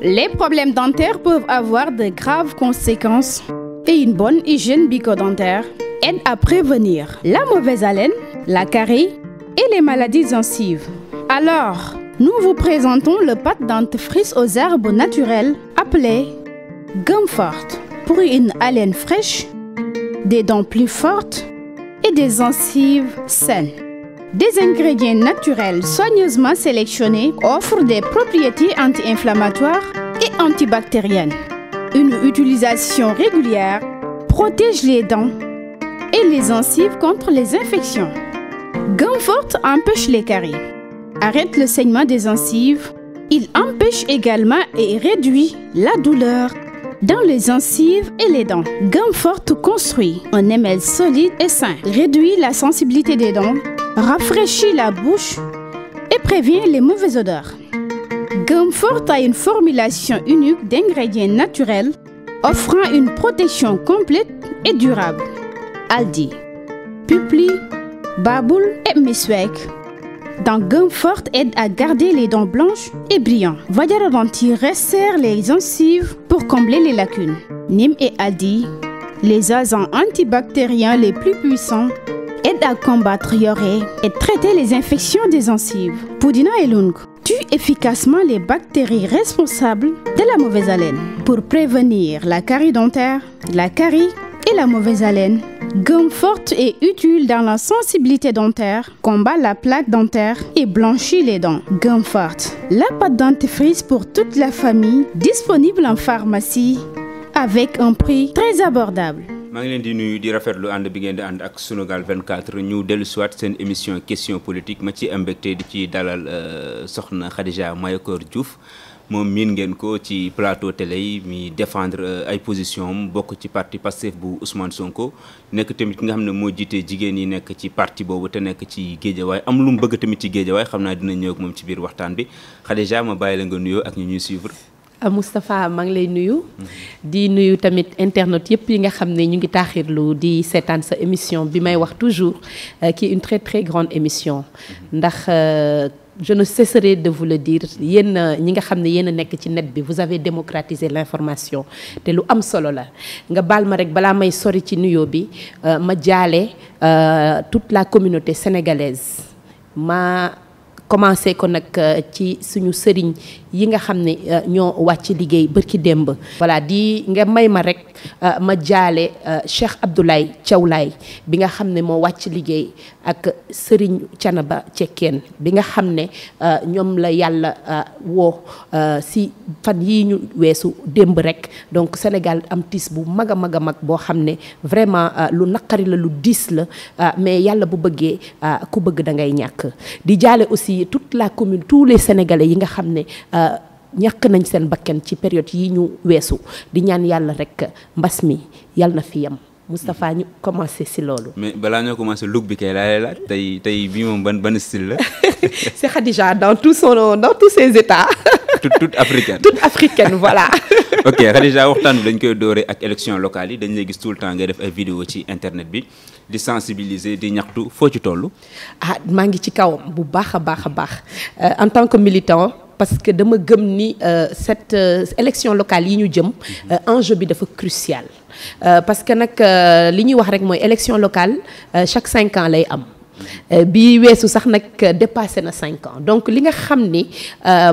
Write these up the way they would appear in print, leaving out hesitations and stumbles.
Les problèmes dentaires peuvent avoir de graves conséquences et une bonne hygiène bucco-dentaire aide à prévenir la mauvaise haleine, la carie et les maladies gencives. Alors, nous vous présentons le pâte dentifrice aux herbes naturelles appelé Gumfort pour une haleine fraîche, des dents plus fortes et des gencives saines. Des ingrédients naturels soigneusement sélectionnés offrent des propriétés anti-inflammatoires et antibactériennes. Une utilisation régulière protège les dents et les gencives contre les infections. Gumfort empêche les caries, arrête le saignement des gencives. Il empêche également et réduit la douleur dans les gencives et les dents. Gumfort construit un émail solide et sain, réduit la sensibilité des dents, rafraîchit la bouche et prévient les mauvaises odeurs. Gumfort a une formulation unique d'ingrédients naturels offrant une protection complète et durable. Aldi, Pupli, Baboul et Meswek. Dans Gumfort aide à garder les dents blanches et brillantes. Vajara Denti resserre les gencives pour combler les lacunes. Nîmes et Aldi, les agents antibactériens les plus puissants, aident à combattre Yoré et traiter les infections des gencives. Pudina et Lung tuent efficacement les bactéries responsables de la mauvaise haleine. Pour prévenir la carie dentaire, la carie et la mauvaise haleine, Gumfort est utile dans la sensibilité dentaire, combat la plaque dentaire et blanchit les dents. Gumfort, la pâte dentifrice pour toute la famille, disponible en pharmacie avec un prix très abordable. maa ngi leen di nuyu di rafetlu ànd bi ngeen di ànd ak Sunugal 24 ñu dellu siwaat seen émission question politique ma ci am mbégte di ci dalal soxna Khadija Mayakor Diouf moom miin ngeen ko ci plateau télé yi mi défendre ay position am bokk ci parti Pastef bu Ousmane Sonko nekk tamit ki nga xam ne moo jiite jigéen yi nekk ci parti boobu te nekk ci Géejawaay am lu mu bëgg tamit ci Géejawaay xam naa dina ñëw ak moom ci biir waxtaan bi Khadija ma bàyyi la nga nuyoo ak ñu ñuy suivre. Moustapha maa ngi lay nuyu di nuyu tamit internet yëpp yi nga xam ne ñu ngi taaxirlu di seetaan sa émission bi may wax toujours qui est une très très grande émission ndax je ne cesserai de vous le dire yéen ñi nga xam ne yéen a nekk ci net bi vous avez démocratisé l'information te lu am solo la nga baal ma rek balaa may sori ci nuyoo bi ma jaale toute la communauté sénégalaise ma commencé ko nag ci suñu sëriñ yi nga xam ne ñoo wàcc liggéey bërki démb voilà di nga may ma rek ma jaale Cheikh Abdoulaye Thiawlaay bi nga xam ne moo wàcc liggéey ak sëriñ Canaba Cekkeen bi nga xam ne ñoom la yàlla woo si fan yii ñu weesu démb rek donc Sénégal am tiis bu mag a mag a mag boo xam ne vraiment lu naqari la lu diis la mais yàlla bu bëggee ku bëgg da ngay ñàkk di jaale aussi toute la commune tous les Sénégalais yi nga xam ne ñàkk nañ seen bakkan ci période yi ñu weesu di ñaan yàlla rek mbas mi yàlla na fi yam Moustapha ñu commencé si loolu. mais balaa ñoo commencé look bi kay laa lay laaj tey bii moom ban style la. c'est Khadija dans tous ses états. toute africaine. toute africaine voilà. ok Khadija waxtaan bi dañ koy doore ak élection locale yi dañ lay gis tout le temps ngay def ay vidéo ci internet bi di sensibiliser di ñaxtu foo ci toll. maa ngi ci kawam bu baax a baax a baax en tant que militant. parce que dama gëm ni cette élection locale yi ñu jëm enjeu bi dafa crucial parce que nag li ñuy wax rek mooy élection locale chaque 5 ans lay am bi weesu sax nag dépassé na 5 ans donc li nga xam ni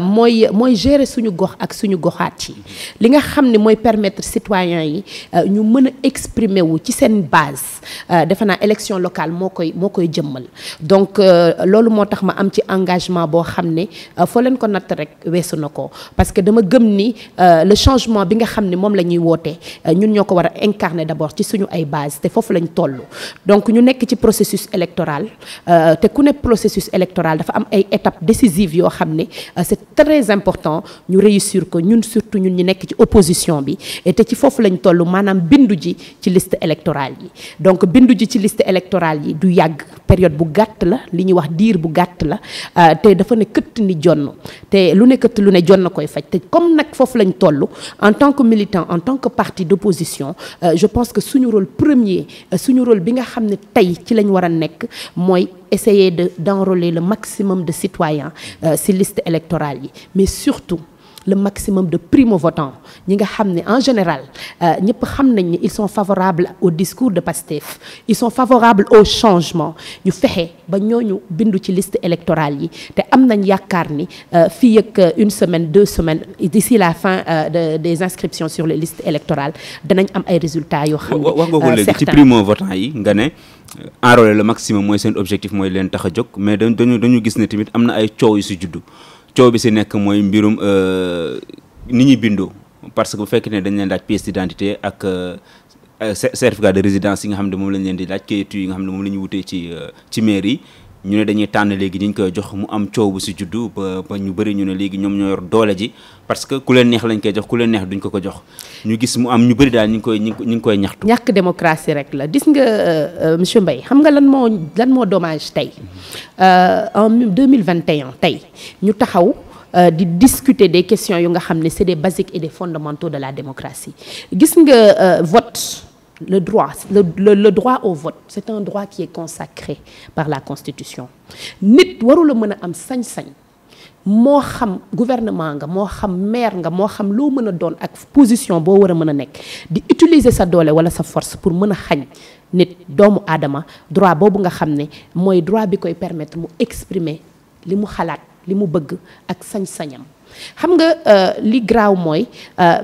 mooy gérer suñu gox ak suñu goxaat yi li nga xam ni mooy permettre citoyens yi ñu mën a exprimer wu ci seen base defe naa élection locale moo koy jëmmal donc loolu moo tax ma am ci engagement boo xam ne foo leen ko natt rek weesu na ko parce que dama gëm ni le changement bi nga xam ne moom la ñuy wootee ñun ñoo ko war a incarner d'abord ci suñu ay base te foofu lañ toll donc ñu nekk ci processus électoral te ku ne processus électoral dafa am ay étapes décisives yoo xam ne c'est très important ñu réussir ko ñun surtout ñun ñu nekk ci opposition bi et te ci foofu lañ toll maanaam bindu ji ci liste électorale yi donc bindu ji ci liste électorale yi du yàgg période bu gàtt la li ñuy wax diir bu gàtt la te dafa ne këtt ni jonn te lu ne këtt lu ne jonn koy faj te comme nag foofu lañ toll en tant que militant en tant que parti d'opposition je pense que suñu rôle premier suñu rôle bi nga xam ne tey ci lañ war a nekk mooy essayer d'enrôler le maximum de citoyens ci liste électorale yi mais surtout le maximum de primo-votants ñi nga xam ne en général ñëpp xam nañ ne ils sont favorables au discours de Pastef, ils sont favorables au changement, ñu fexe ba ñooñu bindu ci liste électorale yi te am nañ yaakaar ni fii ak une semaine 2 semaines d'ici la fin des inscriptions sur les listes électorales danañ am ay résultats yoo xam ne wax nga ko léegi ci primo-votants yi nga ne enrôler le maximum mooy seen objectif mooy leen tax a jóg, mais dañu gis ne tamit am na ay coow yu si juddu. coow bi si nekk mooy mbirum ni ñuy bindoo, parce que bu fekkee ne dañ leen laaj pièce d'identité ak certificat de résidence yi nga xam ne moom lañ leen di laaj, kayitu yi nga xam ne moom la ñu wutee ci mairie yi, ñu ne dañuy tànn léegi ñu koy jox mu am coow bu si juddu ba ñu bëri ñu ne léegi ñoom ñoo yor doole ji parce que ku leen neex lañ koy jox, ku leen neex duñ ko jox. ñu gis mu am ñu bëri daal ñu ngi koy ñaxtu. ñàkk démocratie rek la gis nga monsieur Mbaye, xam nga lan moo dommage tey en 2021 tey ñu taxaw di discuter des questions yu nga xam ne c'est des basiques et des fondamentaux de la démocratie. Gis nga vote, le droit au vote, c'est un droit qui est consacré par la Constitution. Nit warula mën a am sañ-sañ moo xam gouvernement nga, moo xam maire nga, moo xam loo mën a doon ak position boo war a mën a nekk di utiliser sa doole wala sa force pour mën a xañ nit doomu aadama droit boobu nga xam ne mooy droit bi koy permettre mu exprimer li mu xalaat, li mu bëgg ak sañ-sañam. xam nga li graaw mooy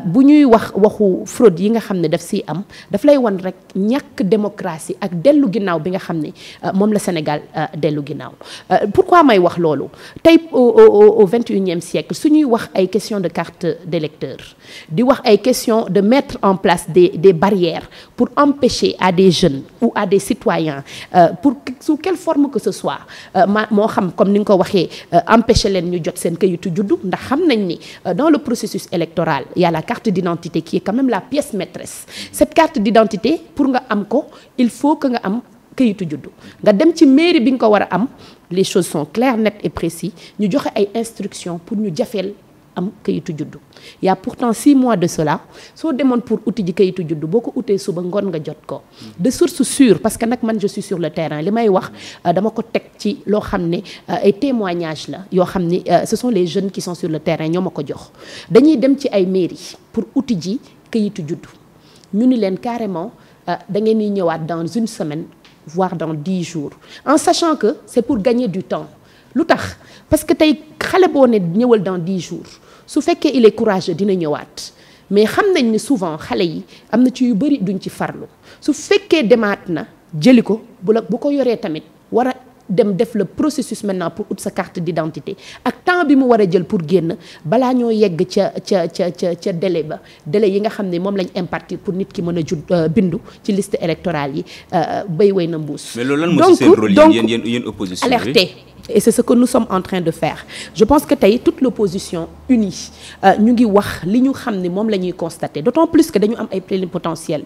bu ñuy waxu fraude yi nga xam ne daf siy am daf lay wan rek ñàkk démocratie ak dellu ginnaaw bi nga xam ne moom la Sénégal dellu ginnaaw. Pourquoi may wax loolu tey au 21e siècle su ñuy wax ay question de carte d'électeur di wax ay question de mettre en place des barrières pour empêcher à des jeunes ou à des citoyens pour sous quelle forme que ce soit moo xam comme ni nga ko waxee empêcher leen ñu jot seen kayitu juddu, ndax xam nañ ni dans le processus électoral il y a la carte d'identité qui est quand même la pièce maîtresse. Cette carte d'identité pour nga am ko il faut que nga am kayitu juddu, nga dem ci mairie bi nga ko war a am, les choses sont claires, nettes et précises, ñu joxe ay instructions pour ñu jafeel am kayitu juddu. Il y a pourtant 6 mois de cela soo demoon pour uti ji kayitu juddu boo ko utee suba ngoon nga jot ko de source sûre, parce que nag man je suis sur le terrain, li may wax dama ko teg ci loo xam ne ay témoignages la yoo xam ne ce sont les jeunes qui sont sur le terrain ñoo ma ko jox. Dañuy dem ci ay mairie pour uti ji kayitu juddu, ñu ni leen carrément da ngeen di ñëwaat dans une semaine voire dans 10 jours, en sachant que c'est pour gagner du temps. Lu tax parce que tey xale boo ne ñëwal dans 10 jours su fekkee il est courageux dina ñëwaat, mais xam nañ ni souvent xale yi am na ci yu bëri duñ ci farlu. Su fekkee demaat na jëli ko bu ko yoree tamit war a dem def le processus maintenant pour ut sa carte d'identité ak temps bi mu war a jël pour génn balaa ñoo yegg ca délai yi nga xam ne moom lañ impartir pour nit ki mën a bindu ci liste électorale yi béy way na mbuus. Mais loolu lan moo ci seen rôle yéen opposition bi alerter. Et c'est ce que nous sommes en train de faire. Je pense que tey toute l'opposition unie ñu ngi wax li ñu xam ne moom la ñuy constater, d'autant plus que dañu am ay plénipotentiaires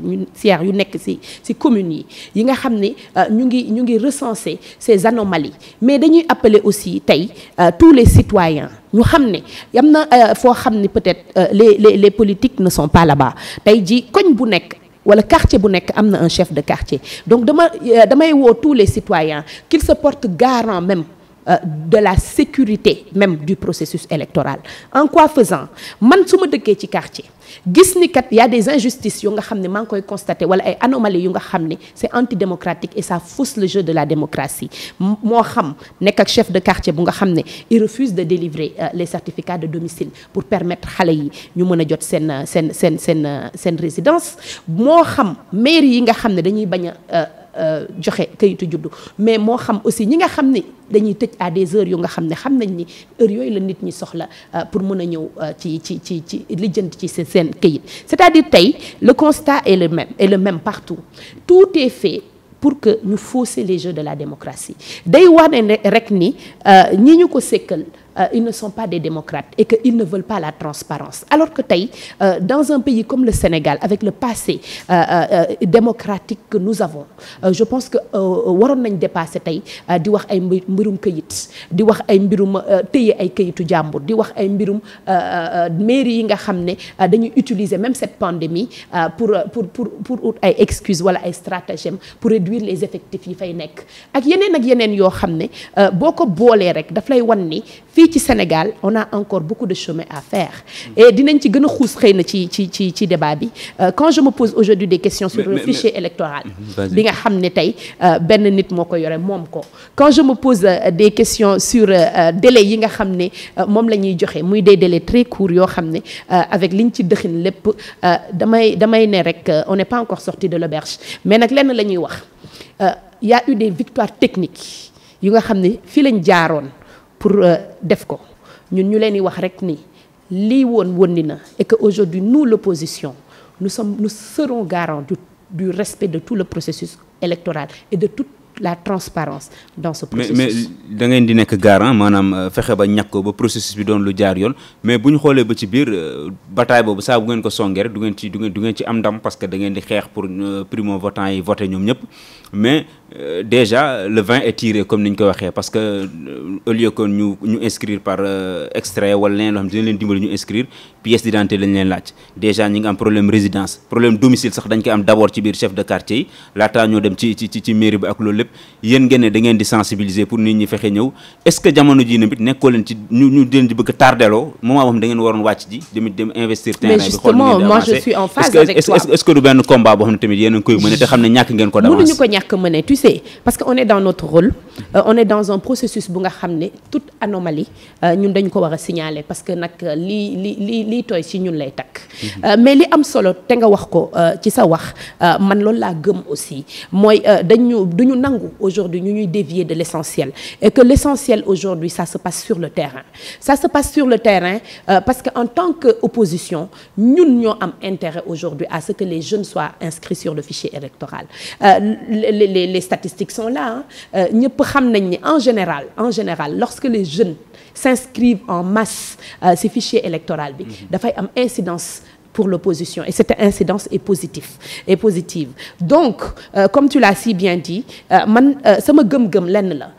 yu nekk ci communes yi nga xam ne ñu ngi recenser ces anomalies, mais dañuy appeler aussi tey tous les citoyens ñu xam ne am na foo xam ne peut-être les politiques ne sont pas là-bas. Tey ji koñ bu nekk wala quartier bu nekk am na un chef de quartier, donc damay woo tous les citoyens qu'ils se portent garant même de la sécurité même du processus électoral. En quoi faisant, man su ma dëkkee ci quartier gis ni kat y a des injustices yu nga xam ne maa ngi koy constater wala ay anomalies yu nga xam ne c'est antidémocratique et ça fausse le jeu de la démocratie. Moo xam nekk ak chef de quartier bu nga xam ne il refuse de délivrer les certificats de domicile pour permettre xale yi ñu mën a jot seen résidence, moo xam mairie yi nga xam ne dañuy bañ a joxe kayitu juddu, mais moo xam aussi ñi nga xam ne dañuy tëj à des heures yu nga xam ne xam nañ ni heure yooyu la nit ñi soxla pour mën a ñëw ci lijjanti ci seen kayit. C'est-à-dire tey le constat est le même partout. Tout est fait pour que ñu fausser les jeux de la démocratie. Day wane rek ni ñi ñu ko sekkal ils ne sont pas des démocrates et qu'ils ne veulent pas la transparence. Alors que tey dans un pays comme le Sénégal, avec le passé démocratique que nous avons, je pense que waroon nañ dépasser tey di wax ay mbirum këyit, di wax ay mbirum téye ay këyitu jàmbur, di wax ay mbirum mairie yi nga xam ne dañuy utiliser même cette pandémie pour ay excuses wala ay stratagèmes pour réduire les effectifs yi fay nekk ak yeneen yoo xam ne boo ko boolee rek daf lay wan ni fii ci Sénégal on a encore beaucoup de chemin à faire et dinañ ci gën a xuus xëy na ci débat bi quand je me pose aujourd'hui des questions sur le fichier électoral bi nga xam ne tey benn nit moo ko yore moom ko quand je me pose des questions sur délais yi nga xam ne moom la ñuy joxe muy des délais très courts yoo xam ne avec liñ ci dëxin lépp damay ne rek on n'est pas encore sorti de l'auberge mais nag lenn la ñuy wax y a eu des victoires techniques yu nga xam ne fii lañ jaaroon pour def ko ñun ñu leen di wax rek ni lii woon na et que aujourd'hui nous l'opposition nous serons garants du respect de tout le processus électoral et de toute la transparence dans ce processus. mais da ngeen di nekk garant maanaam fexe ba ñàkk ko ba processus bi doon lu jaar yoon mais bu ñu xoolee ba ci biir bataille boobu saa bu ngeen ko songee rek du ngeen ci am ndam parce que da ngeen di xeex pour primo votants yi voter ñoom ñëpp mais déjà le vin est tiré comme ni ñu ko waxee parce que au lieu que ñu inscrire par extrait wala leneen loo xam ne dina leen dimbali ñu inscrire pièce d'identité lañ leen laaj déjà ñi ngi am problème résidence problème domicile sax dañ koy am d'abord ci biir chef de quartier yi laataa ñoo dem ci mairie bi ak loolu lépp yéen ngeen ne da ngeen di sensibiliser pour nit ñi fexe ñëw est-ce que jamono jii namit nekkoo leen ci ñu leen di bëgg a tardeloo moment boo xam da ngeen waroon wàcc ji dem investir terrain bi xool mais justement moi je suis en phase avec toi est-ce que du benn combat boo xam ne tamit yéen a ngi koy mëne te xam ne ñàkk ngeen ko d'avance mënuñu ko ñàkk mëne tu sais parce que on est dans notre rôle on est dans un processus bu nga xam ne toute anomalie ñun dañu ko war a signaler parce que nag lii tooy ci ñun lay takk mais li am solo te nga wax ko ci sa wax man loolu laa gëm aussi mooy duñu nangu aujourd'hui ñu ñuy dévier de l'essentiel et que l'essentiel aujourd'hui ça se passe sur le terrain parce que en tant que opposition ñun ñoo am intérêt aujourd'hui à ce que les jeunes soient inscrits sur le fichier électoral les statistiques sont là ñëpp xam nañ ni en général lorsque les jeunes s'inscrivent en masse ci fichier électoral bi dafay am incidence pour l'opposition et cette incidence est positive donc comme tu l'as si bien dit man sama gëm-gëm lenn la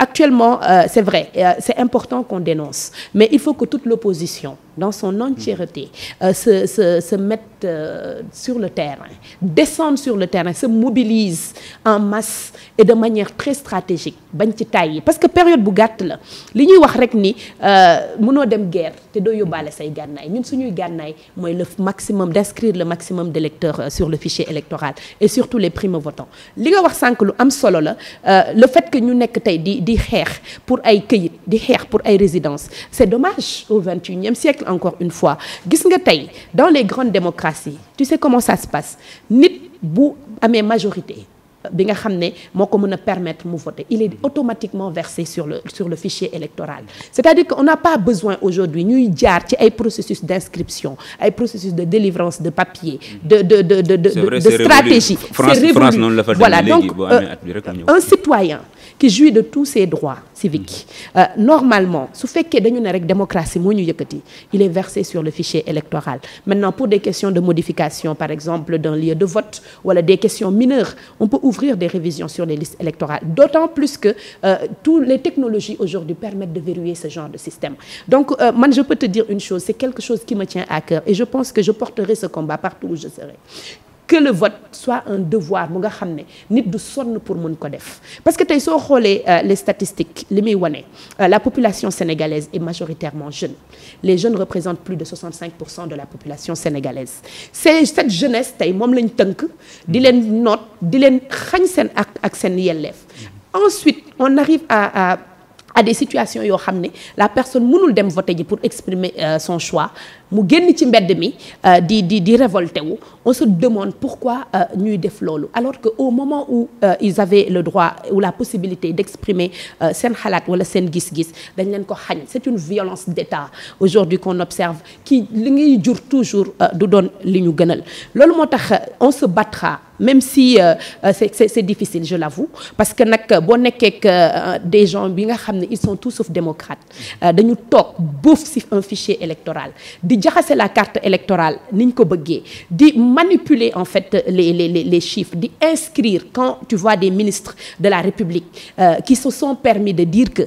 actuellement c'est vrai c'est important qu'on dénonce mais il faut que toute l'opposition dans son entièreté se mette sur le terrain descendre sur le terrain se mobilise en masse et de manière très stratégique bañ ci tàyyi parce que période bu gàtt la li ñuy wax rek ni mënoo dem guerre te doo yóbbaale say gànnaay ñun suñuy gànnaay mooy le maximum d'inscrire le maximum d'électeurs sur le fichier électoral et surtout les primo-votants li nga wax sànq lu am solo la le fait que ñu nekk tey di xeex pour ay këyit di xeex pour ay résidences c'est dommage au XXIe siècle encore une fois gis nga tey dans les grandes démocraties tu sais comment ça se passe nit bu amee majorité bi nga xam ne moo ko mën a permettre mu voter il est automatiquement versé sur le fichier électoral c'est-à-dire qu'on n'a pas besoin aujourd'hui ñuy jaar ci ay processus d'inscription ay processus de délivrance de papier de stratégie c'est révolu voilà donc un citoyen qui jouit de tous ses droits civiques normalement su fekkee dañu ne rek démocratie moo ñu yëkkati il est versé sur le fichier électoral maintenant pour des questions de modification par exemple d'un lieu de vote wala des questions mineures on peut ouvrir des révisions sur les listes électorales d'autant plus que toutes les technologies aujourd'hui permettent de verrouiller ce genre de système donc man je peux te dire une chose c'est quelque chose qui me tient à cœur et je pense que je porterai ce combat partout où je serai que le vote soit un devoir bu nga xam ne nit du sonn pour mën ko def parce que tey soo xoolee les statistiques li muy wane la population sénégalaise est majoritairement jeune les jeunes représentent plus de 65% de la population sénégalaise c'est cette jeunesse tey moom lañ tënk di leen noot di leen xañ seen ak seen yelleef ensuite on arrive à des situations yoo xam ne la personne mënul dem voter ji pour exprimer son choix mu génn ci mbedd mi di révolter wu on se demande pourquoi ñuy def loolu alors que au moment où ils avaient le droit ou la possibilité d'exprimer seen xalaat wala seen gis-gis dañ leen ko xañ c'est une violence d'État aujourd'hui qu'on observe qui li ngay jur toujours du doon li ñu gënal loolu moo tax on se battra même si c'est difficile je l'avoue parce que nag boo nekkee des gens bi nga xam ne ils sont tous sauf démocrates dañu toog boof ci un fichier électoral di jaxase la carte électorale ni ñu ko bëggee di manipuler en fait les chiffres di inscrire quand tu vois des ministres de la République qui se sont permis de dire que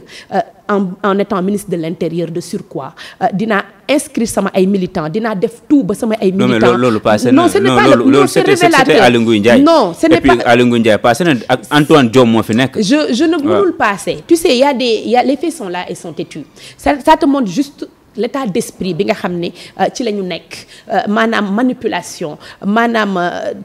en étant ministre de l'Intérieur de surcroît dinaa inscrire sama ay militants dinaa def tout ba sama ay militants. non mais loolu passé non ce n'est pas non c'est révélateur. C'était Aly Ngouille Ndiaye. non ce n'est pas et puis Aly Ngouille Ndiaye passé na ak Antoine Diome moo fi nekk. je ne mënul passer. tu sais les faits sont là et sont têtus. Ça te montre juste l'état d'esprit bi nga xam ne ci la ñu nekk maanaam manipulation maanaam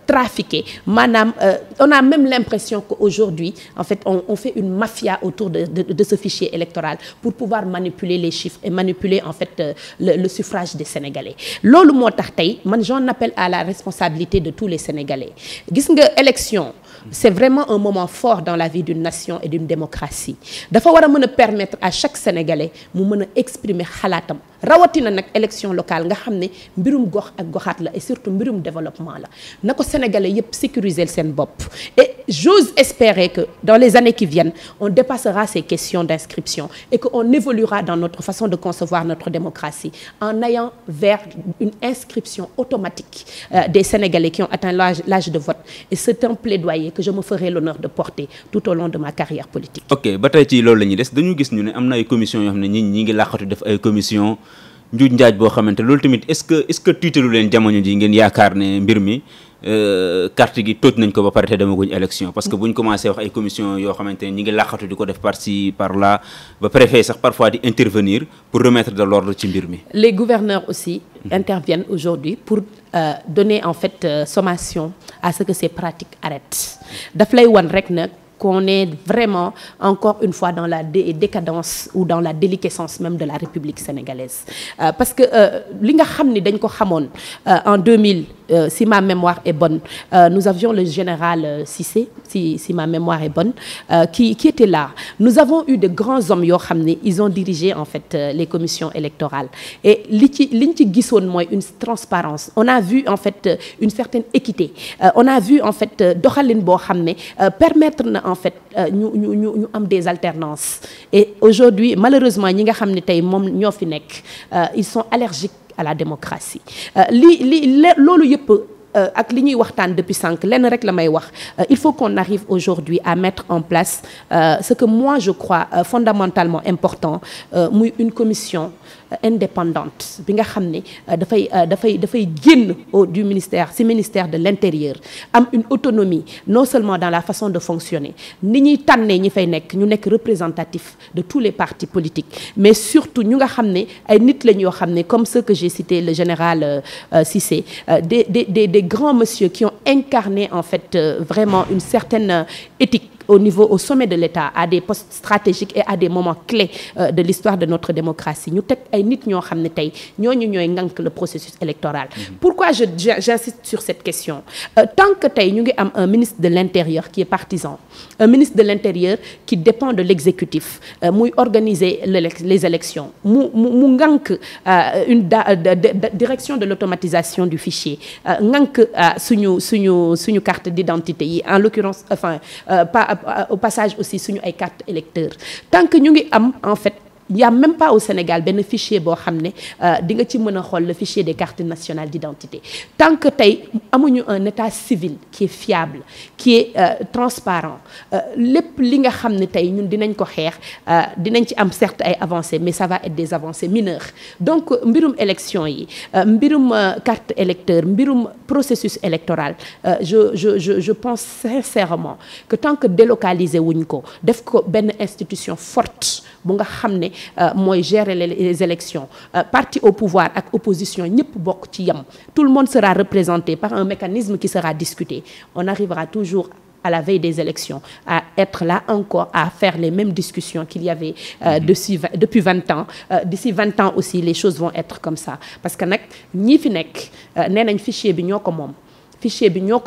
trafiqué maanaam on a même l'impression qu'aujourd'hui en fait on fait une mafia autour de ce fichier électoral pour pouvoir manipuler les chiffres et manipuler en fait le suffrage des Sénégalais loolu moo tax tey man j'en appelle à la responsabilité de tous les Sénégalais gis nga élection c'est vraiment un moment fort dans la vie d'une nation et d'une démocratie dafa war a mën a permettre à chaque Sénégalais mu mën a exprimer xalaatam rawatina nag élection locale nga xam ne mbirum gox ak goxaat la et surtout mbirum développement la na ko Sénégalais yëpp sécuriser seen bopp et j'ose espérer que dans les années qui viennent on dépassera ces questions d'inscription et que on évoluera dans notre façon de concevoir notre démocratie en allant vers une inscription automatique des Sénégalais qui ont atteint l'âge de vote et c'est un plaidoyer que je me ferai l'honneur de porter tout au long de ma carrière politique. ok ba tey ci loolu la ñuy des dañu gis ñu ne am na ay commission yoo xam ne ñi ngi làqatu def ay commission njuuj njaaj boo xamante loolu tamit est-ce que tiitalu leen jamono ji ngeen yaakaar ne mbir mi carte gi tóoj nañ ko ba pare te demaguñ élection parce que buñ commencé wax ay commission yoo xamante ne ñi ngi làqatu di ko def par ci par là ba préfet sax parfois di intervenir pour remettre de l'ordre ci mbir mi. Les gouverneurs aussi interviennent aujourd'hui pour donner en fait sommation à ce que ces pratiques arrêtent daf lay wan rek nag qu'on est vraiment encore une fois dans la décadence ou dans la déliquescence même de la République sénégalaise parce que li nga xam ni dañ ko xamoon en 2000 si ma mémoire est bonne nous avions le général Cissé si ma mémoire est bonne qui était là nous avons eu de grands hommes yoo xam ne ils ont dirigé en fait les commissions électorales et liñ ci gisoon mooy une transparence on a vu en fait une certaine équité on a vu en fait doxalin boo xam ne permettre na en fait ñu am des alternances et aujourd'hui malheureusement ñi nga xam ne tey moom ñoo fi nekk ils sont allergiques à la démocratie loolu yëpp ak li ñuy waxtaan depuis sànq lenn rek la may wax il faut qu'on arrive aujourd'hui à mettre en place ce que moi je crois fondamentalement important muy une commission indépendante bi nga xam ne dafay génn du ministère de l'Intérieur am une autonomie non seulement dans la façon de fonctionner ni ñuy tànnee ñi fay nekk ñu nekk représentatif de tous les partis politiques mais surtout ñu nga xam ne ay nit lañ yoo xam ne comme ceux que j'ai cités le général Cissé des grands messieurs qui ont incarné en fait vraiment une certaine éthique au sommet de l'État à des postes stratégiques et à des moments clés de l'histoire de notre démocratie ñu teg ay nit ñoo xam ne tey ñooñu ñooy ngànk le processus électoral pourquoi j'insiste sur cette question tant que tey ñu ngi am un ministre de l'Intérieur qui est partisan un ministre de l'Intérieur qui dépend de l'exécutif muy organiser les élections mu ngànk une direction de l'automatisation du fichier ngànk suñu carte d'identité yi en l'occurrence enfin au passage aussi suñu ay carte électeur tant que ñu ngi am en fait il y a même pas au Sénégal benn fichier boo xam ne di nga ci mën a xool le fichier des cartes nationales d'identité tant que tey amuñu un état civil qui est fiable qui est transparent lépp li nga xam ne tey ñun dinañ ko xeex dinañ ci am certes ay avancées mais ça va être des avancées mineures donc mbirum élection yi mbirum carte électeur mbirum processus électoral je pense sincèrement que tant que délocaliser wuñ ko def ko benn institution forte bu nga xam ne mooy gérer les élections parti au pouvoir ak opposition ñëpp bokk ci yam tout le monde sera représenté par un mécanisme qui sera discuté on arrivera toujours à la veille des élections à être là encore à faire les mêmes discussions qu'il y avait depuis 20 ans d'ici 20 ans aussi les choses vont être comme ça parce que nag ñii fi nekk nee nañ fichier bi ñoo ko moom fichier bi ñoo